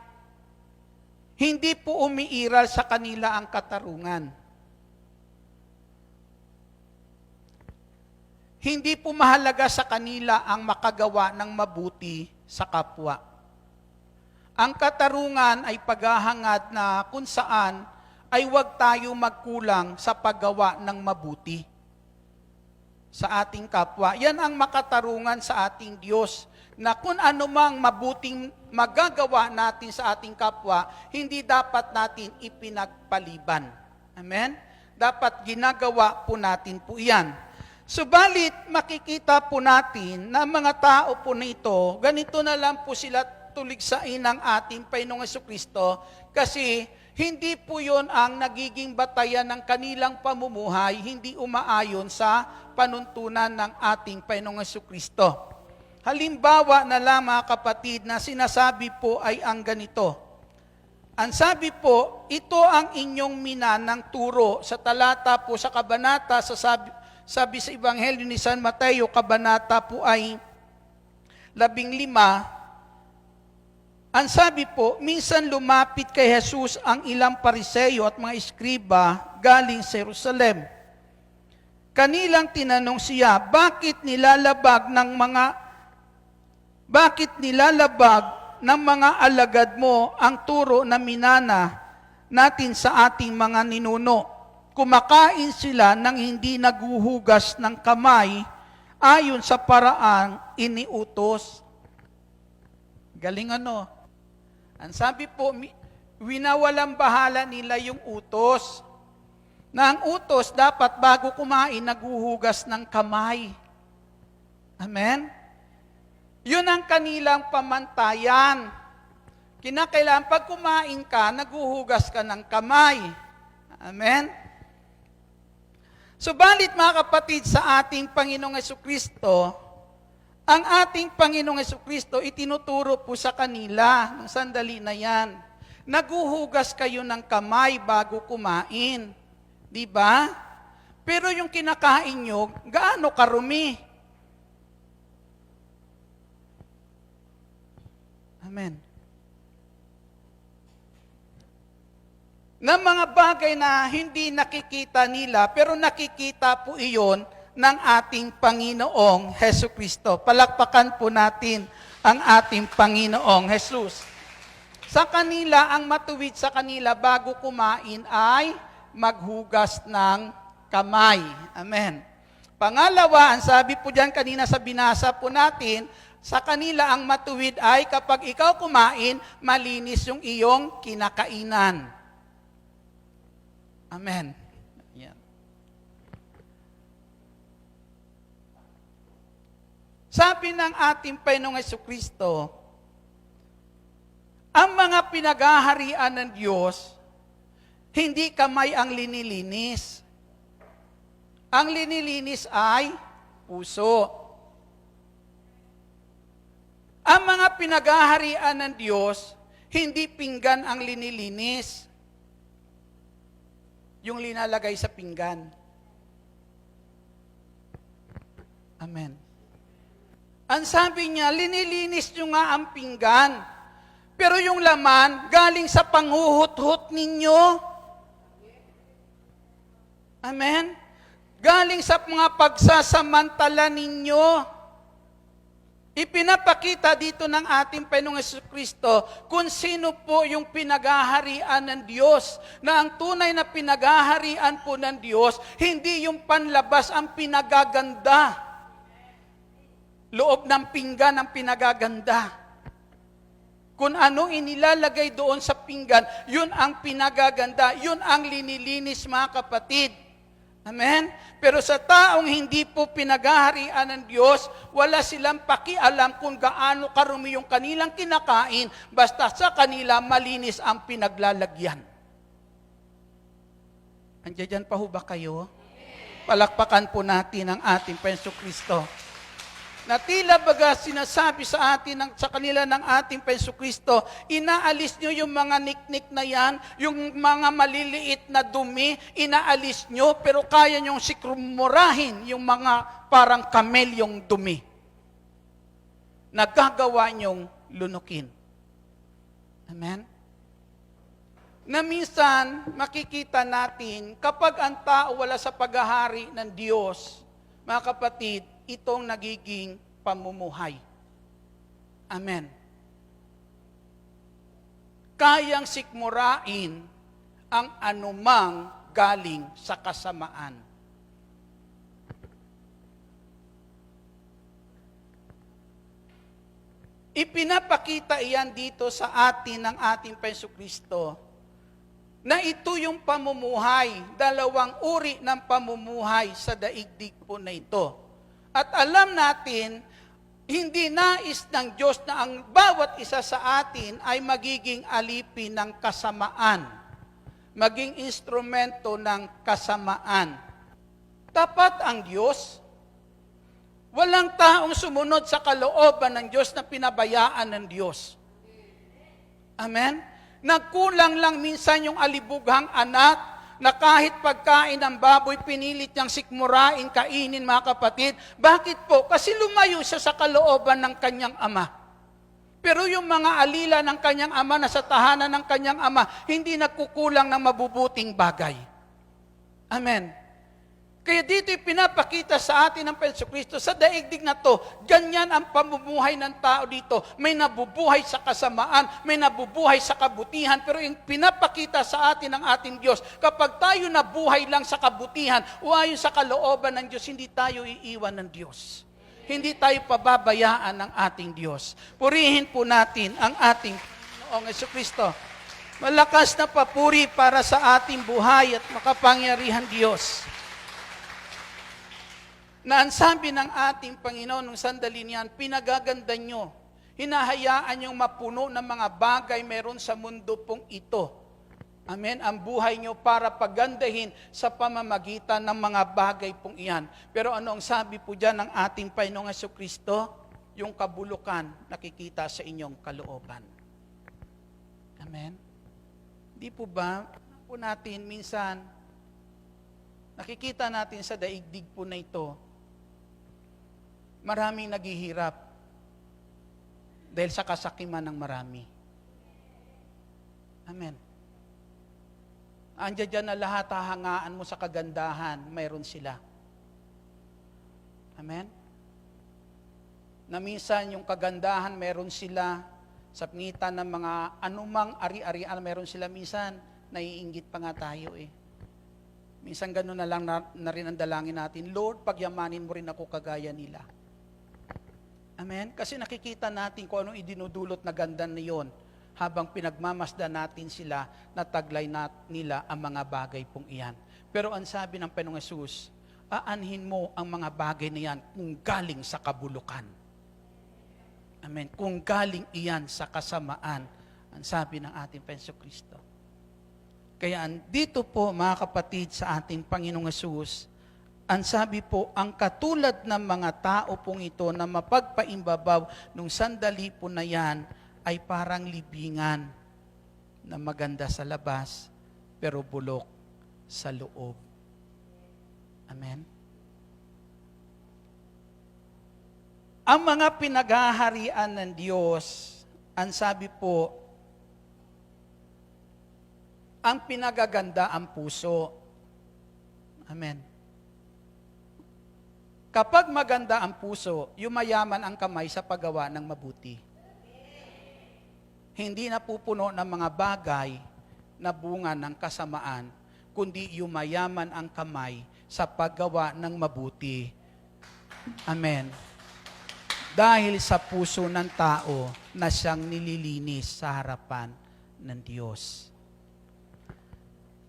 hindi po umiiral sa kanila ang katarungan. Hindi po mahalaga sa kanila ang makagawa ng mabuti sa kapwa. Ang katarungan ay paghahangad na kung saan ay huwag tayo magkulang sa paggawa ng mabuti sa ating kapwa. Yan ang makatarungan sa ating Diyos, na kung anumang mabuting magagawa natin sa ating kapwa, hindi dapat natin ipinagpaliban. Amen? Dapat ginagawa po natin po iyan. Subalit, makikita po natin na mga tao po na ito, ganito na lang po sila tuligsain ng ating Panginoong Jesucristo, kasi hindi po yun ang nagiging batayan ng kanilang pamumuhay, hindi umaayon sa panuntunan ng ating Panginoong Jesucristo. Halimbawa na lang mga kapatid na sinasabi po ay ang ganito. Ang sabi po, ito ang inyong minanang turo. Sa talata po sa kabanata, sabi sa Ebanghelyo ni San Mateo, kabanata po ay 15, ang sabi po, minsan lumapit kay Jesus ang ilang Pariseo at mga eskriba galing sa Jerusalem. Kanilang tinanong siya, bakit nilalabag ng mga alagad mo ang turo na minana natin sa ating mga ninuno? Kumakain sila nang hindi naguhugas ng kamay ayon sa paraang iniutos. Galing ano? Ang sabi po, winawalang bahala nila yung utos. Na ang utos dapat bago kumain, naguhugas ng kamay. Amen? Yun ang kanilang pamantayan. Kinakailangan pag kumain ka, naguhugas ka ng kamay. Amen? Subalit mga kapatid, sa ating Panginoong Jesucristo, ang ating Panginoong Jesucristo, itinuturo po sa kanila ng sandali na yan. Naguhugas kayo ng kamay bago kumain. Di ba? Pero yung kinakain nyo, gaano karumi? Amen. Na mga bagay na hindi nakikita nila, pero nakikita po iyon ng ating Panginoong Jesucristo. Palakpakan po natin ang ating Panginoong Jesus. Sa kanila, ang matuwid sa kanila bago kumain ay maghugas ng kamay. Amen. Pangalawa, ang sabi po diyan kanina sa binasa po natin, sa kanila ang matuwid ay kapag ikaw kumain, malinis yung iyong kinakainan. Amen. Yan. Sabi ng ating Panginoong Jesucristo, ang mga pinaghaharian ng Diyos, hindi kamay ang linilinis. Ang linilinis ay puso. Ang mga pinaghaharian ng Diyos, hindi pinggan ang linilinis. Yung linalagay sa pinggan. Amen. Ang sabi niya, linilinis nyo nga ang pinggan. Pero yung laman, galing sa panghuhut-hut ninyo. Amen? Galing sa mga pagsasamantala ninyo. Ipinapakita dito ng ating Panginoong Jesucristo kung sino po yung pinaghaharian ng Diyos. Na ang tunay na pinaghaharian po ng Diyos, hindi yung panlabas ang pinagaganda. Loob ng pinggan ang pinagaganda. Kung anong inilalagay doon sa pinggan, yun ang pinagaganda, yun ang linilinis mga kapatid. Amen? Pero sa taong hindi po pinaghaharian ng Diyos, wala silang pakialam kung gaano karumi yung kanilang kinakain, basta sa kanila malinis ang pinaglalagyan. Andiyan pa ho ba kayo? Palakpakan po natin ang ating Panginoong Kristo. Na tila baga sinasabi sa atin, sa kanila ng ating Panginoong Kristo, inaalis nyo yung mga niknik na yan, yung mga maliliit na dumi, inaalis nyo, pero kaya nyong sikrumurahin yung mga parang kamelyong dumi. Nagagawa nyong lunukin. Amen? Na minsan, makikita natin, kapag ang tao wala sa paghahari ng Diyos, mga kapatid, itong nagiging pamumuhay. Amen. Kayang sikmurain ang anumang galing sa kasamaan. Ipinapakita iyan dito sa atin ng ating Panginoong Kristo na ito yung pamumuhay, dalawang uri ng pamumuhay sa daigdig po na ito. At alam natin, hindi nais ng Diyos na ang bawat isa sa atin ay magiging alipin ng kasamaan, maging instrumento ng kasamaan. Tapat ang Diyos. Walang taong sumunod sa kalooban ng Diyos na pinabayaan ng Diyos. Amen? Nagkulang lang minsan yung alibughang anak na kahit pagkain ng baboy, pinilit niyang sikmurain, kainin mga kapatid. Bakit po? Kasi lumayo siya sa kalooban ng kanyang ama. Pero yung mga alila ng kanyang ama na sa tahanan ng kanyang ama, hindi nagkukulang ng mabubuting bagay. Amen. Kaya dito pinapakita sa atin ng Panginoong Kristo, sa daigdig na to, ganyan ang pamumuhay ng tao dito. May nabubuhay sa kasamaan, may nabubuhay sa kabutihan, pero yung pinapakita sa atin ng ating Diyos, kapag tayo nabuhay lang sa kabutihan, o ayon sa kalooban ng Diyos, hindi tayo iiwan ng Diyos. Hindi tayo pababayaan ng ating Diyos. Purihin po natin ang ating Panginoong Jesucristo. Malakas na papuri para sa ating buhay at makapangyarihan Diyos. Na ang sabi ng ating Panginoon nung sandali niyan, pinagaganda nyo, hinahayaan nyong mapuno ng mga bagay meron sa mundo pong ito. Amen? Ang buhay nyo para pagandahin sa pamamagitan ng mga bagay pong iyan. Pero ano ang sabi po dyan ng ating Panginoong Jesucristo? Yung kabulukan nakikita sa inyong kalooban. Amen? Di po ba? Po natin minsan, nakikita natin sa daigdig po na ito, maraming naghihirap dahil sa kasakiman ng marami. Amen. Andiyan dyan na lahat, hahangaan mo sa kagandahan, mayroon sila. Amen. Na minsan yung kagandahan, mayroon sila sa pangitan ng mga anumang ari-arian, mayroon sila minsan, naiinggit pa nga tayo eh. Minsan gano'n na lang na rin ang dalangin natin, Lord, pagyamanin mo rin ako kagaya nila. Amen? Kasi nakikita natin kung anong idinudulot na ganda niyon habang pinagmamasdan natin sila, nataglay nila ang mga bagay pong iyan. Pero ang sabi ng Panginoong Hesus, aanhin mo ang mga bagay na yan kung galing sa kabulukan. Amen? Kung galing iyan sa kasamaan, ang sabi ng ating Panginoong Kristo. Kaya dito po mga kapatid sa ating Panginoong Hesus, ang sabi po, ang katulad ng mga tao pong ito na mapagpaimbabaw nung sandali po na yan ay parang libingan na maganda sa labas pero bulok sa loob. Amen? Ang mga pinaghaharian ng Diyos, ang sabi po, ang pinagaganda ang puso. Amen. Kapag maganda ang puso, yumayaman ang kamay sa paggawa ng mabuti. Hindi napupuno ng mga bagay na bunga ng kasamaan, kundi yumayaman ang kamay sa paggawa ng mabuti. Amen. Dahil sa puso ng tao na siyang nililinis sa harapan ng Diyos.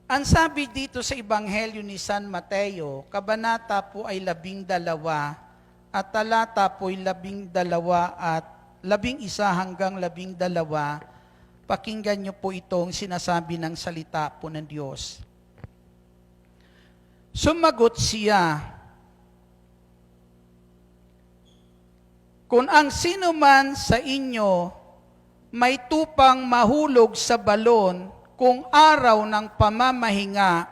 Ang sabi dito sa Ebanghelyo ni San Mateo, kabanata po ay 12 at talata po ay 12 at 11 hanggang 12. Pakinggan niyo po itong sinasabi ng salita po ng Diyos. Sumagot siya, kung ang sino man sa inyo may tupang mahulog sa balon kung araw ng pamamahinga,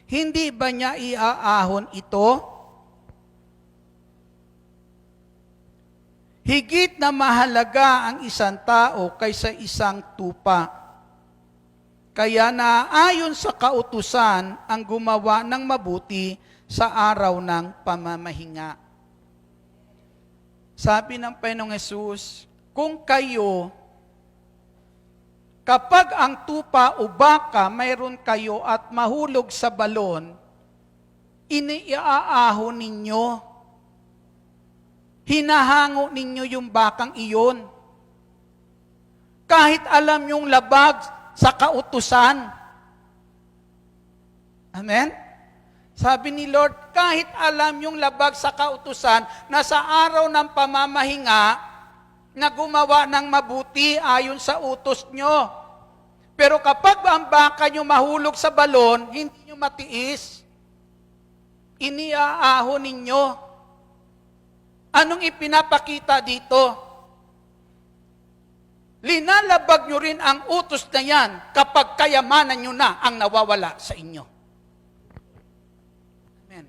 hindi ba niya iaahon ito? Higit na mahalaga ang isang tao kaysa isang tupa. Kaya naayon sa kautusan ang gumawa ng mabuti sa araw ng pamamahinga. Sabi ng Panginoong Hesus, kung kayo, kapag ang tupa o baka mayroon kayo at mahulog sa balon, iniaahon ninyo. Hinahango ninyo yung bakang iyon. Kahit alam yung labag sa kautusan. Amen? Sabi ni Lord, kahit alam yung labag sa kautusan na sa araw ng pamamahinga na gumawa ng mabuti ayon sa utos nyo. Pero kapag ang baka nyo mahulog sa balon, hindi nyo matiis. Iniaahon ninyo. Anong ipinapakita dito? Linalabag nyo rin ang utos na yan kapag kayamanan nyo na ang nawawala sa inyo. Amen.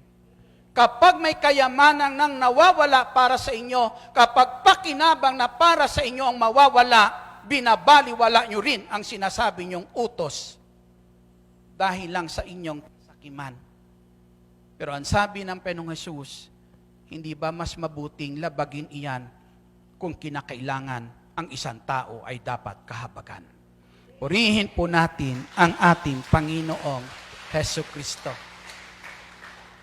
Kapag may kayamanan nang nawawala para sa inyo, kapag pakinabang na para sa inyo ang mawawala, binabaliwala nyo rin ang sinasabi nyong utos dahil lang sa inyong sakiman. Pero ang sabi ng Panginoong Hesus, hindi ba mas mabuting labagin iyan kung kinakailangan ang isang tao ay dapat kahabagan? Purihin po natin ang ating Panginoong Hesus Kristo.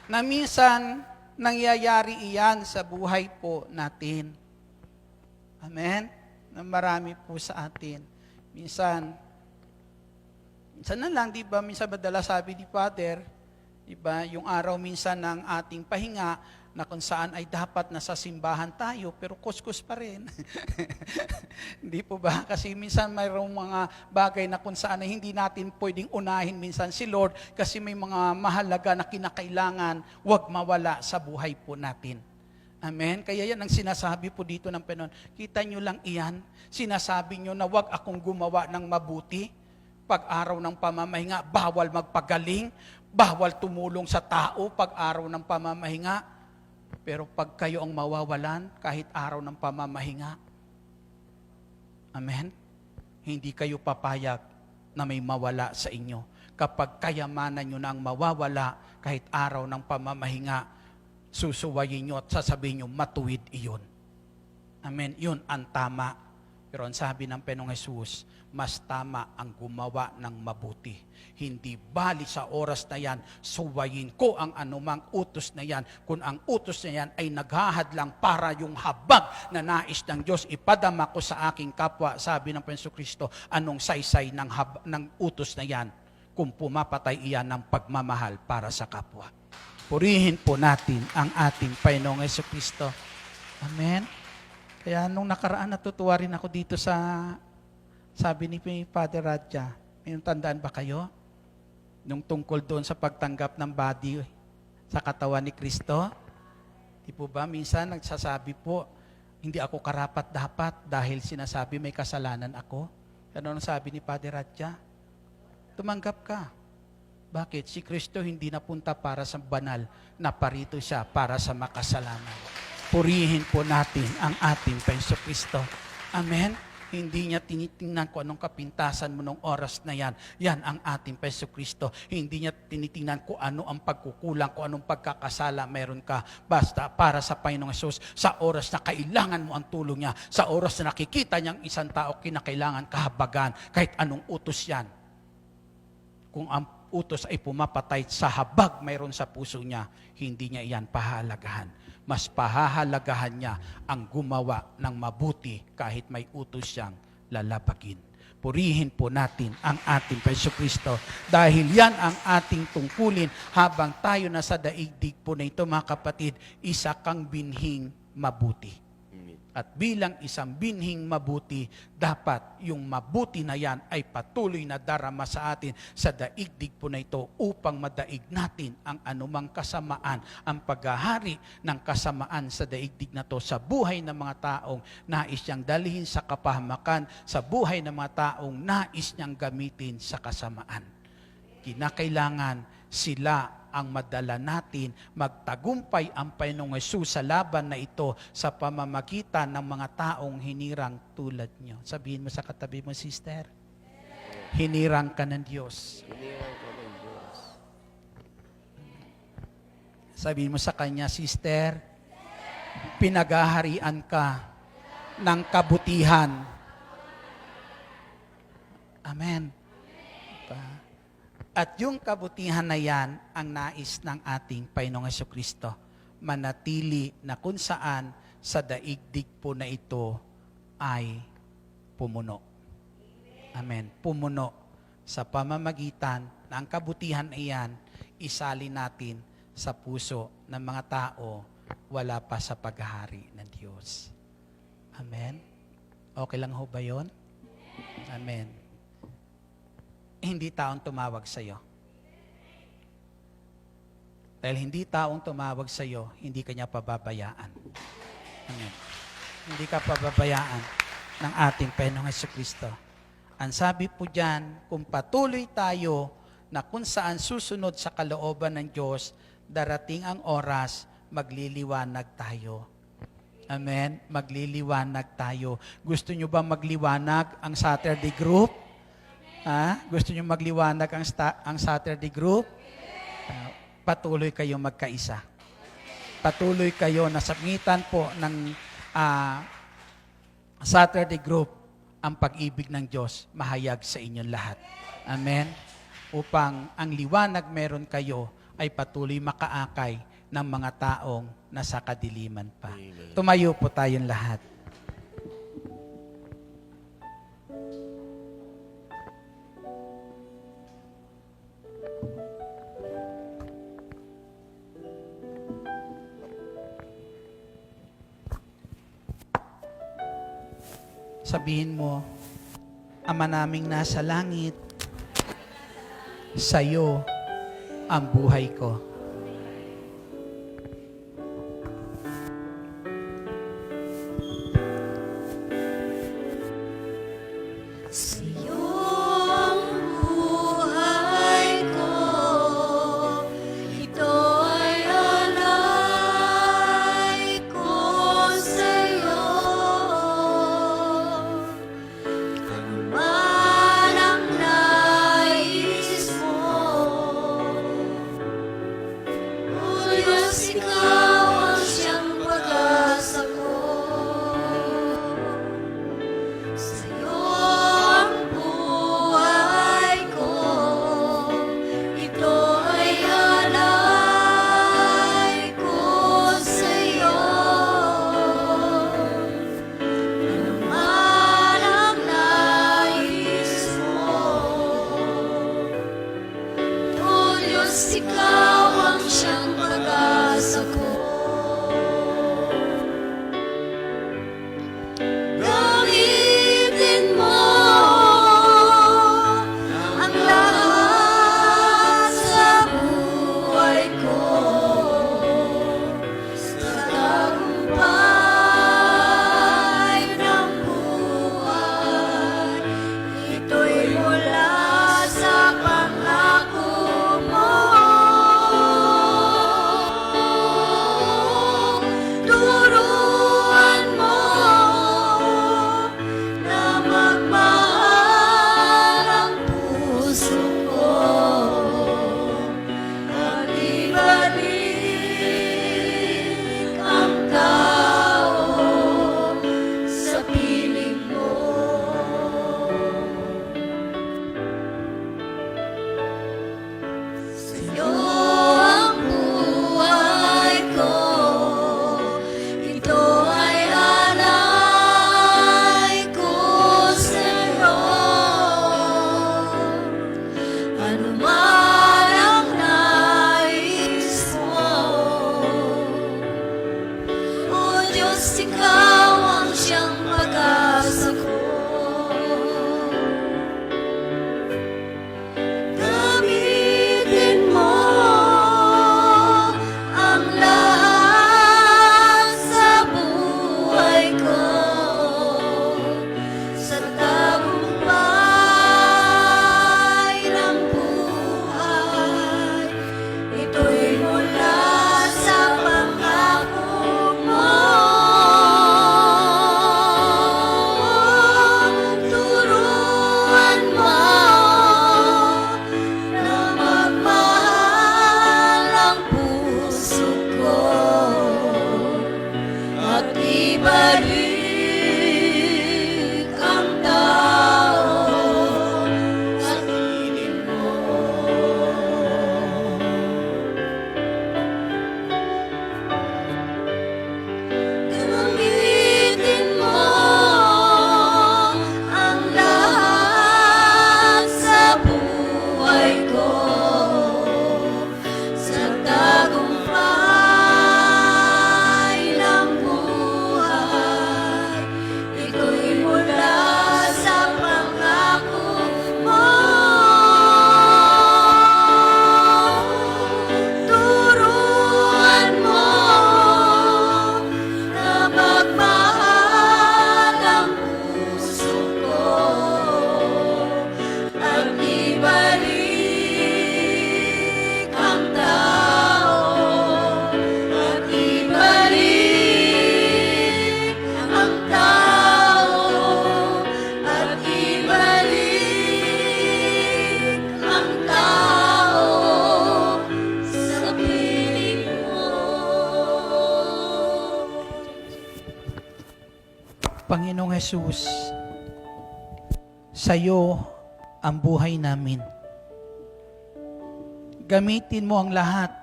Na minsan nangyayari iyan sa buhay po natin. Amen? Na marami po sa atin. Minsan na lang, di ba? Minsan madalas sabi ni Father, di ba? Yung araw minsan ng ating pahinga, na kung saan ay dapat nasa simbahan tayo, pero kuskus pa rin. Hindi po ba? Kasi minsan mayroong mga bagay na kung saan ay hindi natin pwedeng unahin minsan si Lord kasi may mga mahalaga na kinakailangan wag mawala sa buhay po natin. Amen? Kaya yan ang sinasabi po dito ng Panginoon. Kita nyo lang iyan. Sinasabi nyo na wag akong gumawa ng mabuti. Pag araw ng pamamahinga, bawal magpagaling, bawal tumulong sa tao pag araw ng pamamahinga. Pero pag kayo ang mawawalan, kahit araw ng pamamahinga, amen? Hindi kayo papayag na may mawala sa inyo. Kapag kayamanan nyo na ang mawawala, kahit araw ng pamamahinga, susuwayin nyo at sasabihin nyo, matuwid iyon. Amen? Yun ang tama. Pero ang sabi ng Panginoong Hesus, mas tama ang gumawa ng mabuti. Hindi bali sa oras na yan, suwayin ko ang anumang utos na yan. Kung ang utos na yan ay naghahadlang para yung habag na nais ng Diyos, ipadama ko sa aking kapwa, sabi ng Panginoong Kristo, anong saysay ng utos na yan kung pumapatay iyan ng pagmamahal para sa kapwa. Purihin po natin ang ating Panginoong Jesucristo. Amen? Kaya nung nakaraan natutuwa rin ako dito sa, sabi ni Father Radja, may tandaan ba kayo? Nung tungkol doon sa pagtanggap ng body sa katawan ni Kristo. Di po ba? Minsan nagsasabi po, hindi ako karapat-dapat dahil sinasabi may kasalanan ako. Ano ang sabi ni Father Radja? Tumanggap ka. Bakit? Si Kristo hindi napunta para sa banal, naparito siya para sa makasalanan. Purihin po natin ang ating Panginoong Kristo. Amen? Hindi niya tinitingnan kung anong kapintasan mo nung oras na yan. Yan ang ating Peso Kristo. Hindi niya tinitingnan kung ano ang pagkukulang, kung anong pagkakasala meron ka. Basta para sa Panginoong Hesus, sa oras na kailangan mo ang tulong niya, sa oras na nakikita niyang isang tao kinakailangan kahabagan, kahit anong utos yan. Kung ang utos ay pumapatay sa habag mayroon sa puso niya, hindi niya iyan pahalagahan. Mas pahahalagahan niya ang gumawa ng mabuti kahit may utos siyang lalabagin. Purihin po natin ang ating Peso Kristo dahil yan ang ating tungkulin habang tayo nasa daigdig po na ito, mga kapatid, isa kang binhing mabuti. At bilang isang binhing mabuti, dapat yung mabuti na yan ay patuloy na darama sa atin sa daigdig po na ito upang madaig natin ang anumang kasamaan, ang paghahari ng kasamaan sa daigdig na to sa buhay ng mga taong nais niyang dalhin sa kapahamakan, sa buhay ng mga taong nais niyang gamitin sa kasamaan. Kinakailangan sila ang madala natin, magtagumpay ang Panginoong Hesus sa laban na ito sa pamamagitan ng mga taong hinirang tulad nyo. Sabihin mo sa katabi mo, sister, hinirang ka ng Diyos. Sabihin mo sa kanya, sister, pinaghaharian ka ng kabutihan. Amen. At yung kabutihan na yan ang nais ng ating Panginoong Jesucristo. Manatili na kung saan sa daigdig po na ito ay pumuno. Amen. Pumuno sa pamamagitan ng kabutihan na yan, isali natin sa puso ng mga tao wala pa sa paghahari ng Diyos. Amen. Okay lang ho ba yun? Amen. Hindi taong tumawag sa iyo. Dahil hindi taong tumawag sa iyo, hindi kanya pababayaan. Amen. Hindi ka pababayaan ng ating Panginoong Jesucristo. Ang sabi po diyan, kung patuloy tayo na kung saan susunod sa kalooban ng Diyos, darating ang oras, magliliwanag tayo. Amen. Magliliwanag tayo. Gusto nyo ba magliwanag ang Saturday group? Gusto nyo magliwanag ang Saturday group? Patuloy kayo magkaisa. Patuloy kayo na sabitan po ng Saturday group ang pag-ibig ng Diyos mahayag sa inyong lahat. Amen? Upang ang liwanag meron kayo ay patuloy makaakay ng mga taong nasa kadiliman pa. Amen. Tumayo po tayong lahat. Sabihin mo, Ama naming nasa langit, sa iyo ang buhay ko. Sa iyo ang buhay ko, ito ay alay ko sa iyo. Ano man ang nais mo, ikaw ang siyang pag-asa ko. Gamitin mo ang lahat sa buhay ko, sa tagumpay ng buhay. Ito'y mula sa pangako mo. Turuan mo na magmahal ang puso ko at ibalik ang tao sa piling mo. Gamitin mo ang lahat sa buhay ko, sa tagumpay ng buhay. Ito'y mula sa pangako mo. Turuan mo na magmahal ang puso ko at ibalik ang tao, at ibalik ang tao, at ibalik ang tao sa piling mo. Panginoong Jesus, sa iyo ang buhay namin. Gamitin mo ang lahat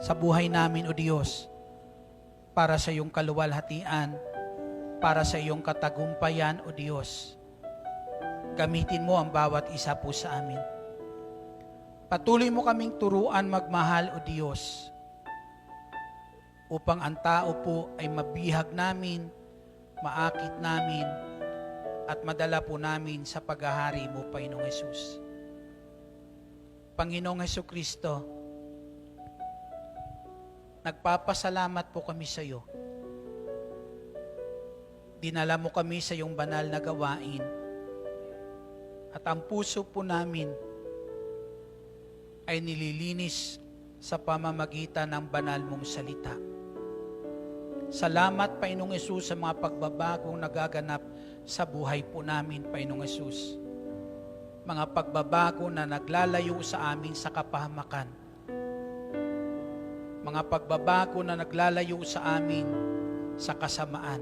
sa buhay namin, O Diyos, para sa iyong kaluwalhatian, para sa iyong katagumpayan, O Diyos. Gamitin mo ang bawat isa po sa amin. Patuloy mo kaming turuan magmahal, O Diyos, upang ang tao po ay mabihag namin, maakit namin, at madala po namin sa paghahari mo, Panginoong Hesus. Panginoong Hesukristo, nagpapasalamat po kami sa iyo. Dinala mo kami sa iyong banal na gawain, at ang puso po namin ay nililinis sa pamamagitan ng banal mong salita. Salamat, Panginoong Hesus, sa mga pagbabagong nagaganap sa buhay po namin, Panginoong Hesus. Mga pagbabago na naglalayo sa amin sa kapahamakan. Mga pagbabago na naglalayo sa amin sa kasamaan.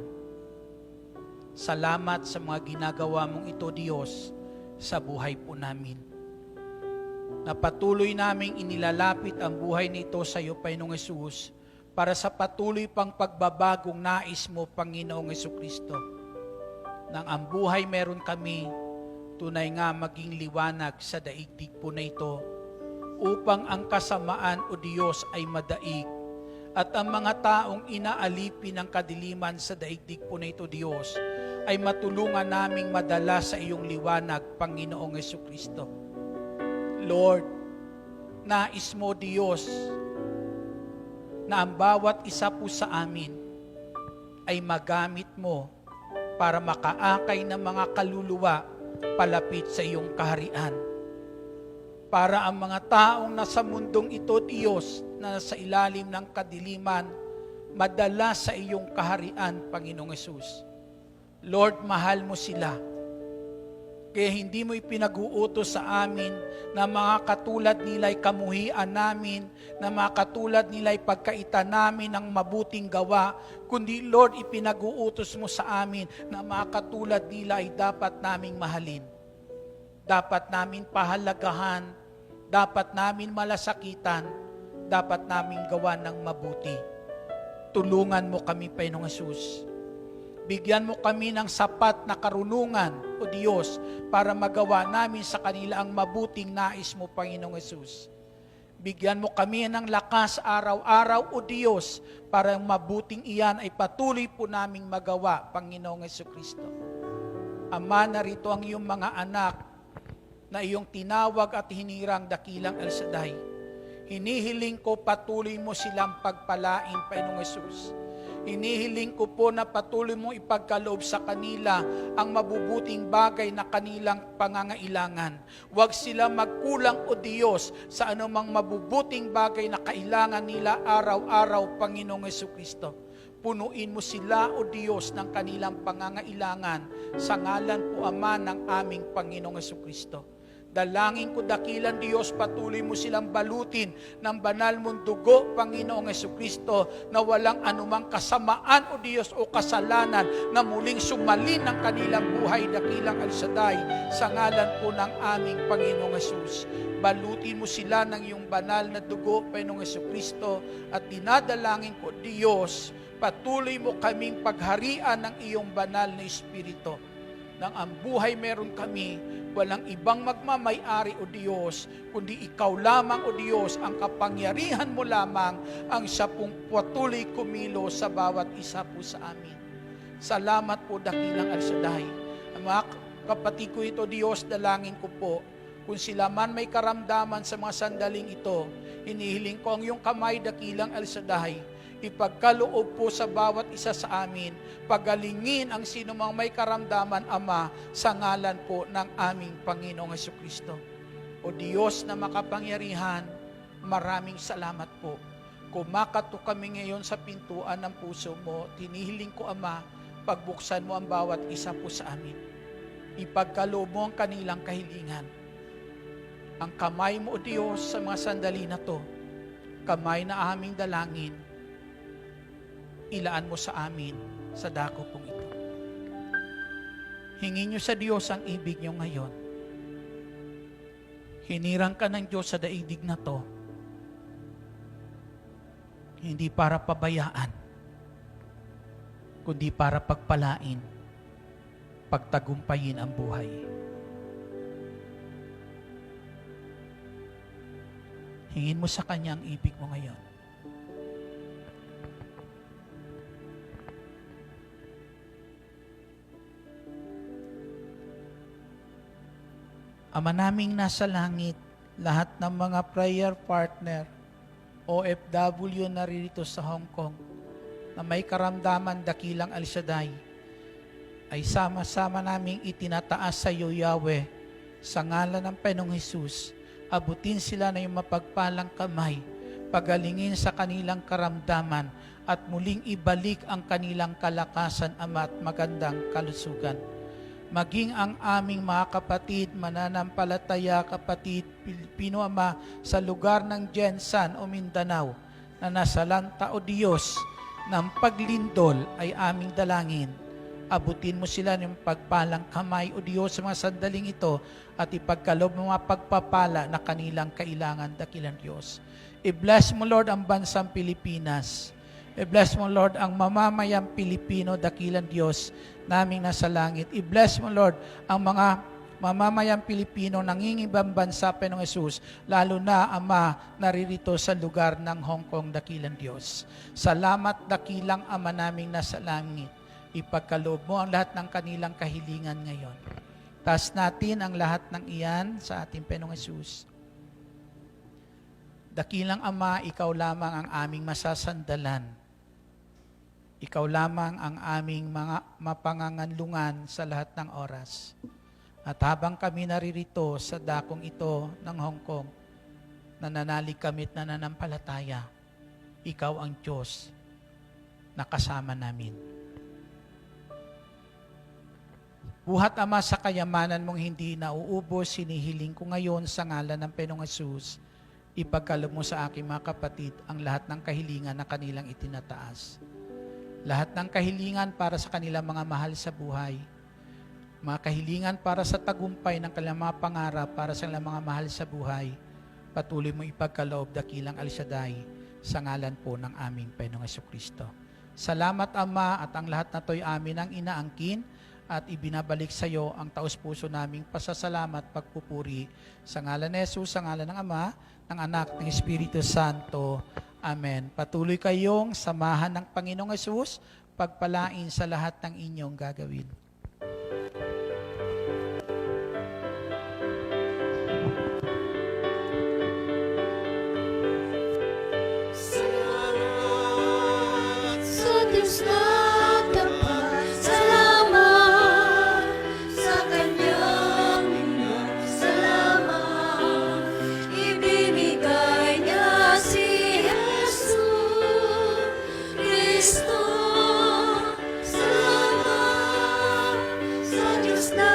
Salamat sa mga ginagawa mong ito, Diyos, sa buhay po namin. Na patuloy naming inilalapit ang buhay nito sa iyo, Panginoong Hesus, para sa patuloy pang pagbabagong nais mo, Panginoong Hesukristo. Nang ang buhay meron kami, tunay nga maging liwanag sa daigdig po na ito, upang ang kasamaan, O Diyos, ay madaig, at ang mga taong inaalipin ng kadiliman sa daigdig po na ito, Diyos, ay matulungan naming madala sa iyong liwanag, Panginoong Hesukristo. Lord, nais mo, Diyos, na ang bawat isa po sa amin ay magamit mo para makaakay ng mga kaluluwa palapit sa iyong kaharian. Para ang mga taong nasa mundong ito, Diyos, na nasa ilalim ng kadiliman, madala sa iyong kaharian, Panginoong Hesus. Lord, mahal mo sila. Kaya hindi mo ipinag-uutos sa amin na mga katulad nila'y kamuhian namin, na mga katulad nila'y pagkaitan namin ng mabuting gawa, kundi Lord, ipinag-uutos mo sa amin na mga katulad nila ay dapat naming mahalin. Dapat namin pahalagahan, dapat namin malasakitan, dapat namin gawa ng mabuti. Tulungan mo kami, Panginoong Hesus. Bigyan mo kami ng sapat na karunungan, O Diyos, para magawa namin sa kanila ang mabuting nais mo, Panginoong Hesus. Bigyan mo kami ng lakas araw-araw, O Diyos, para ang mabuting iyan ay patuloy po naming magawa, Panginoong Jesucristo. Ama, narito ang iyong mga anak na iyong tinawag at hinirang dakilang El Shaddai. Hinihiling ko patuloy mo silang pagpalain, Panginoong Jesus. Hinihiling ko po na patuloy mong ipagkaloob sa kanila ang mabubuting bagay na kanilang pangangailangan. Huwag sila magkulang, O Diyos, sa anumang mabubuting bagay na kailangan nila araw-araw, Panginoong Jesucristo. Punuin mo sila, O Diyos, ng kanilang pangangailangan sa ngalan po, Ama, ng aming Panginoong Jesucristo. Dalangin ko, dakilang Diyos, patuloy mo silang balutin ng banal mong dugo, Panginoong Jesucristo, na walang anumang kasamaan, O Diyos, o kasalanan na muling sumalin ng kanilang buhay, dakilang El Shaddai, sa ngalan po ng aming Panginoong Jesus. Balutin mo sila ng iyong banal na dugo, Panginoong Jesucristo, at dinadalangin ko, Diyos, patuloy mo kaming pagharian ng iyong banal na Espiritu. Nang ang buhay meron kami, walang ibang magmamay-ari, O Diyos, kundi Ikaw lamang, O Diyos, ang kapangyarihan mo lamang ang siya pong patuloy kumilo sa bawat isa po sa amin. Salamat po, dakilang El Shaddai. Ang mga kapatid ko ito, Diyos, dalangin ko po, kung sila man may karamdaman sa mga sandaling ito, hinihiling ko ang iyong kamay, dakilang El Shaddai, ipagkaloob po sa bawat isa sa amin, pagalingin ang sinumang may karamdaman, Ama, sa ngalan po ng aming Panginoong Jesucristo. O Diyos na makapangyarihan, maraming salamat po. Kumakato kami ngayon sa pintuan ng puso mo, tinihiling ko, Ama, pagbuksan mo ang bawat isa po sa amin. Ipagkaloob mo ang kanilang kahilingan. Ang kamay mo, O Diyos, sa mga sandali na to, kamay na aming dalangin, ilaan mo sa amin sa dako pong ito. Hingin nyo sa Diyos ang ibig nyo ngayon. Hinirang ka ng Diyos sa daigdig na to, hindi para pabayaan, kundi para pagpalain, pagtagumpayin ang buhay. Hingin mo sa Kanya ang ibig mo ngayon. Ama naming nasa langit, lahat ng mga prayer partner, OFW na rito sa Hong Kong, na may karamdaman, dakilang El Shaddai, ay sama-sama naming itinataas sa iyo, Yahweh, sa ngalan ng Panginoong Jesus. Abutin sila na yung mapagpalang kamay, pagalingin sa kanilang karamdaman, at muling ibalik ang kanilang kalakasan, Ama, at magandang kalusugan. Maging ang aming mga kapatid, mananampalataya kapatid, Pilipino, Ama, sa lugar ng Jensan o Mindanao, na nasa lanta, O Diyos, ng paglindol ay aming dalangin. Abutin mo sila ng pagpalang kamay, O Diyos, sa mga sandaling ito, at ipagkaloob mo mga pagpapala na kanilang kailangan, dakilang Diyos. I-bless mo, Lord, ang bansang Pilipinas. I-bless mo, Lord, ang mamamayang Pilipino, dakilang Diyos, naming nasa langit. I-bless mo, Lord, ang mga mamamayang Pilipino nangingibang bansa, Panginoong Jesus, lalo na, Ama, naririto sa lugar ng Hong Kong, dakilang Diyos. Salamat, dakilang Ama naming nasa langit. Ipagkaloob mo ang lahat ng kanilang kahilingan ngayon. Taas natin ang lahat ng iyan sa ating Panginoong Jesus. Dakilang Ama, Ikaw lamang ang aming masasandalan. Ikaw lamang ang aming mga mapanganganlungan sa lahat ng oras. At habang kami naririto sa dakong ito ng Hong Kong, nananalig kami at nananampalataya, Ikaw ang Diyos na kasama namin. Buhat, Ama, sa kayamanan mong hindi nauubos, sinihiling ko ngayon sa ngalan ng Panginoong Jesus, ipagkaloob mo sa aking mga kapatid ang lahat ng kahilingan na kanilang itinataas. Lahat ng kahilingan para sa kanilang mga mahal sa buhay. Mga kahilingan para sa tagumpay ng kanilang mga pangarap para sa kanilang mga mahal sa buhay. Patuloy mo ipagkaloob, dakilang El Shaddai, sa ngalan po ng aming Panginoong Jesucristo. Salamat, Ama, at ang lahat na to'y amin ang inaangkin at ibinabalik sa iyo ang taus-puso naming pasasalamat, pagpupuri. Sa ngalan ni Jesus, sa ngalan ng Ama, ng Anak, ng Espiritu Santo. Amen. Patuloy kayong samahan ng Panginoong Jesus, pagpalain sa lahat ng inyong gagawin. Salamat sa Diyos na tapat. Salamat sa Kanyang inyong salamat. Ibinigay niya si Jesus Cristo. Salamat sa Diyos na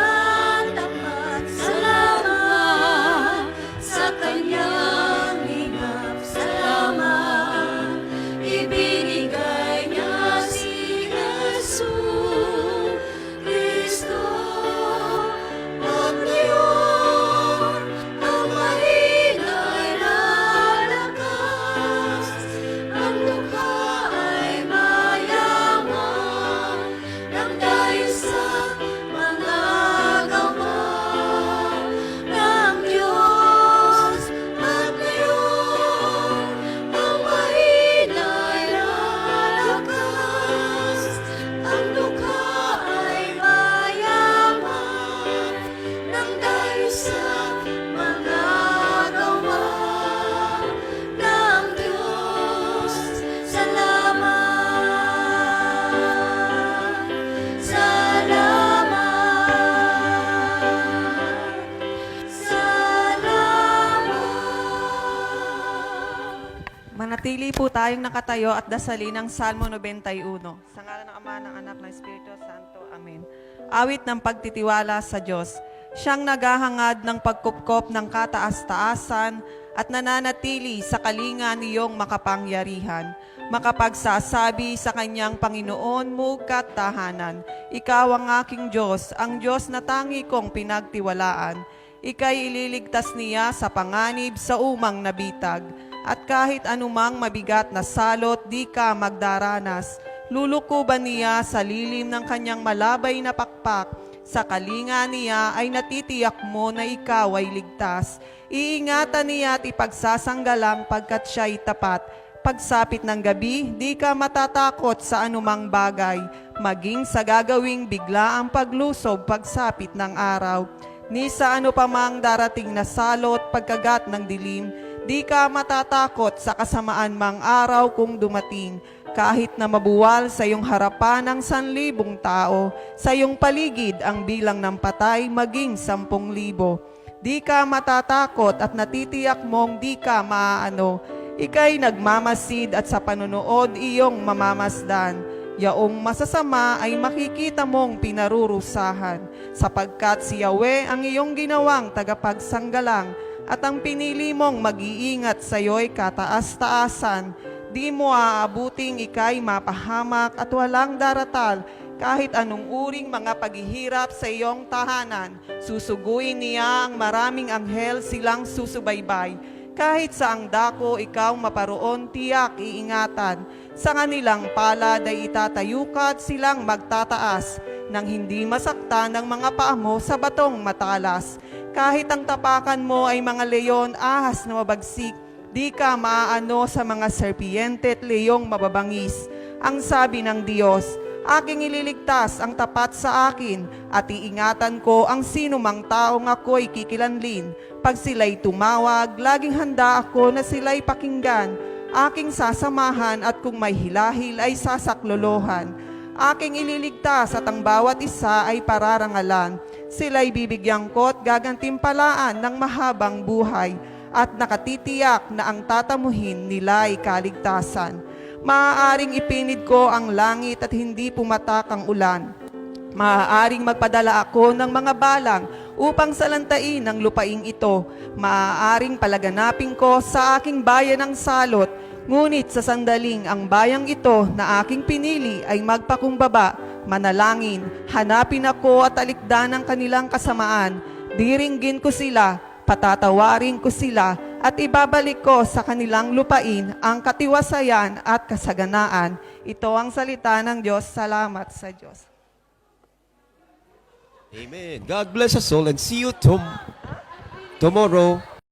tapat. Salamat sa Kanyang inyong salamat. Ibinigay niya si Jesus Cristo. At ngayon, ang mahina'y lalakas, ang dukha ay mayaman, nang dahil sa mga gawa ng Diyos. At ngayon, ang mahina'y lalakas, ang dukha ay mayaman, nang dahil sa mga gawa ng Diyos. Salamat, salamat. Manatili po tayong nakatayo at dasalin ang Salmo 91. Sa ngalan ng Ama, ng Anak, ng Espiritu Santo. Amen. Awit ng pagtitiwala sa Diyos. Siyang naghahangad ng pagkupkop ng kataas-taasan at nananatili sa kalinga niyong makapangyarihan. Makapagsasabi sa kanyang Panginoon, mukat tahanan. Ikaw ang aking Diyos, ang Diyos na tangi kong pinagtiwalaan. Ika'y ililigtas niya sa panganib sa umang nabitag. At kahit anumang mabigat na salot, di ka magdaranas. Lulukuban niya sa lilim ng kanyang malabay na pakpak. Sa kalinga niya ay natitiyak mo na ikaw ay ligtas. Iingatan niya at ipagsasanggalang pagkat siya'y tapat. Pagsapit ng gabi, di ka matatakot sa anumang bagay. Maging sa gagawing bigla ang paglusob pagsapit ng araw. Ni sa ano pa mang darating na salot pagkagat ng dilim, di ka matatakot sa kasamaan mang araw kung dumating. Kahit na mabuwal sa iyong harapan ang 1,000 tao, sa iyong paligid ang bilang ng patay maging 10,000. Di ka matatakot at natitiyak mong di ka maaano. Ika'y nagmamasid at sa panonood iyong mamamasdan. Yaong masasama ay makikita mong pinarurusahan, sapagkat si Yahweh ang iyong ginawang tagapagsanggalang at ang pinili mong mag-iingat sa iyo'y kataas-taasan. Di mo aabuting ika'y mapahamak at walang daratal kahit anong uring mga paghihirap sa iyong tahanan. Susuguin niya ang maraming anghel silang susubaybay. Kahit sa ang dako ikaw maparoon, tiyak iingatan. Sa kanilang palad ay itatayukat silang magtataas nang hindi masaktan ng mga paa mo sa batong matalas. Kahit ang tapakan mo ay mga leyon, ahas na mabagsik, di ka maaano sa mga serpiente at leyong mababangis. Ang sabi ng Diyos, aking ililigtas ang tapat sa akin at iingatan ko ang sinumang taong ako'y kikilanlin. Pag sila'y tumawag, laging handa ako na sila'y pakinggan. Aking sasamahan at kung may hilahil ay sasaklolohan. Aking ililigtas at ang bawat isa ay pararangalan. Sila'y bibigyan ko at gagantimpalaan ng mahabang buhay at nakatitiyak na ang tatamuhin nila'y kaligtasan. Maaaring ipinid ko ang langit at hindi pumatak ang ulan. Maaaring magpadala ako ng mga balang upang salantain ang lupaing ito. Maaaring palaganapin ko sa aking bayan ang salot. Ngunit sa sandaling ang bayang ito na aking pinili ay magpakumbaba, manalangin, hanapin ako at alikdan ang kanilang kasamaan. Diringgin ko sila, patatawarin ko sila, at ibabalik ko sa kanilang lupain ang katiwasayan at kasaganaan. Ito ang salita ng Diyos. Salamat sa Diyos. Amen. God bless us all and see you tomorrow.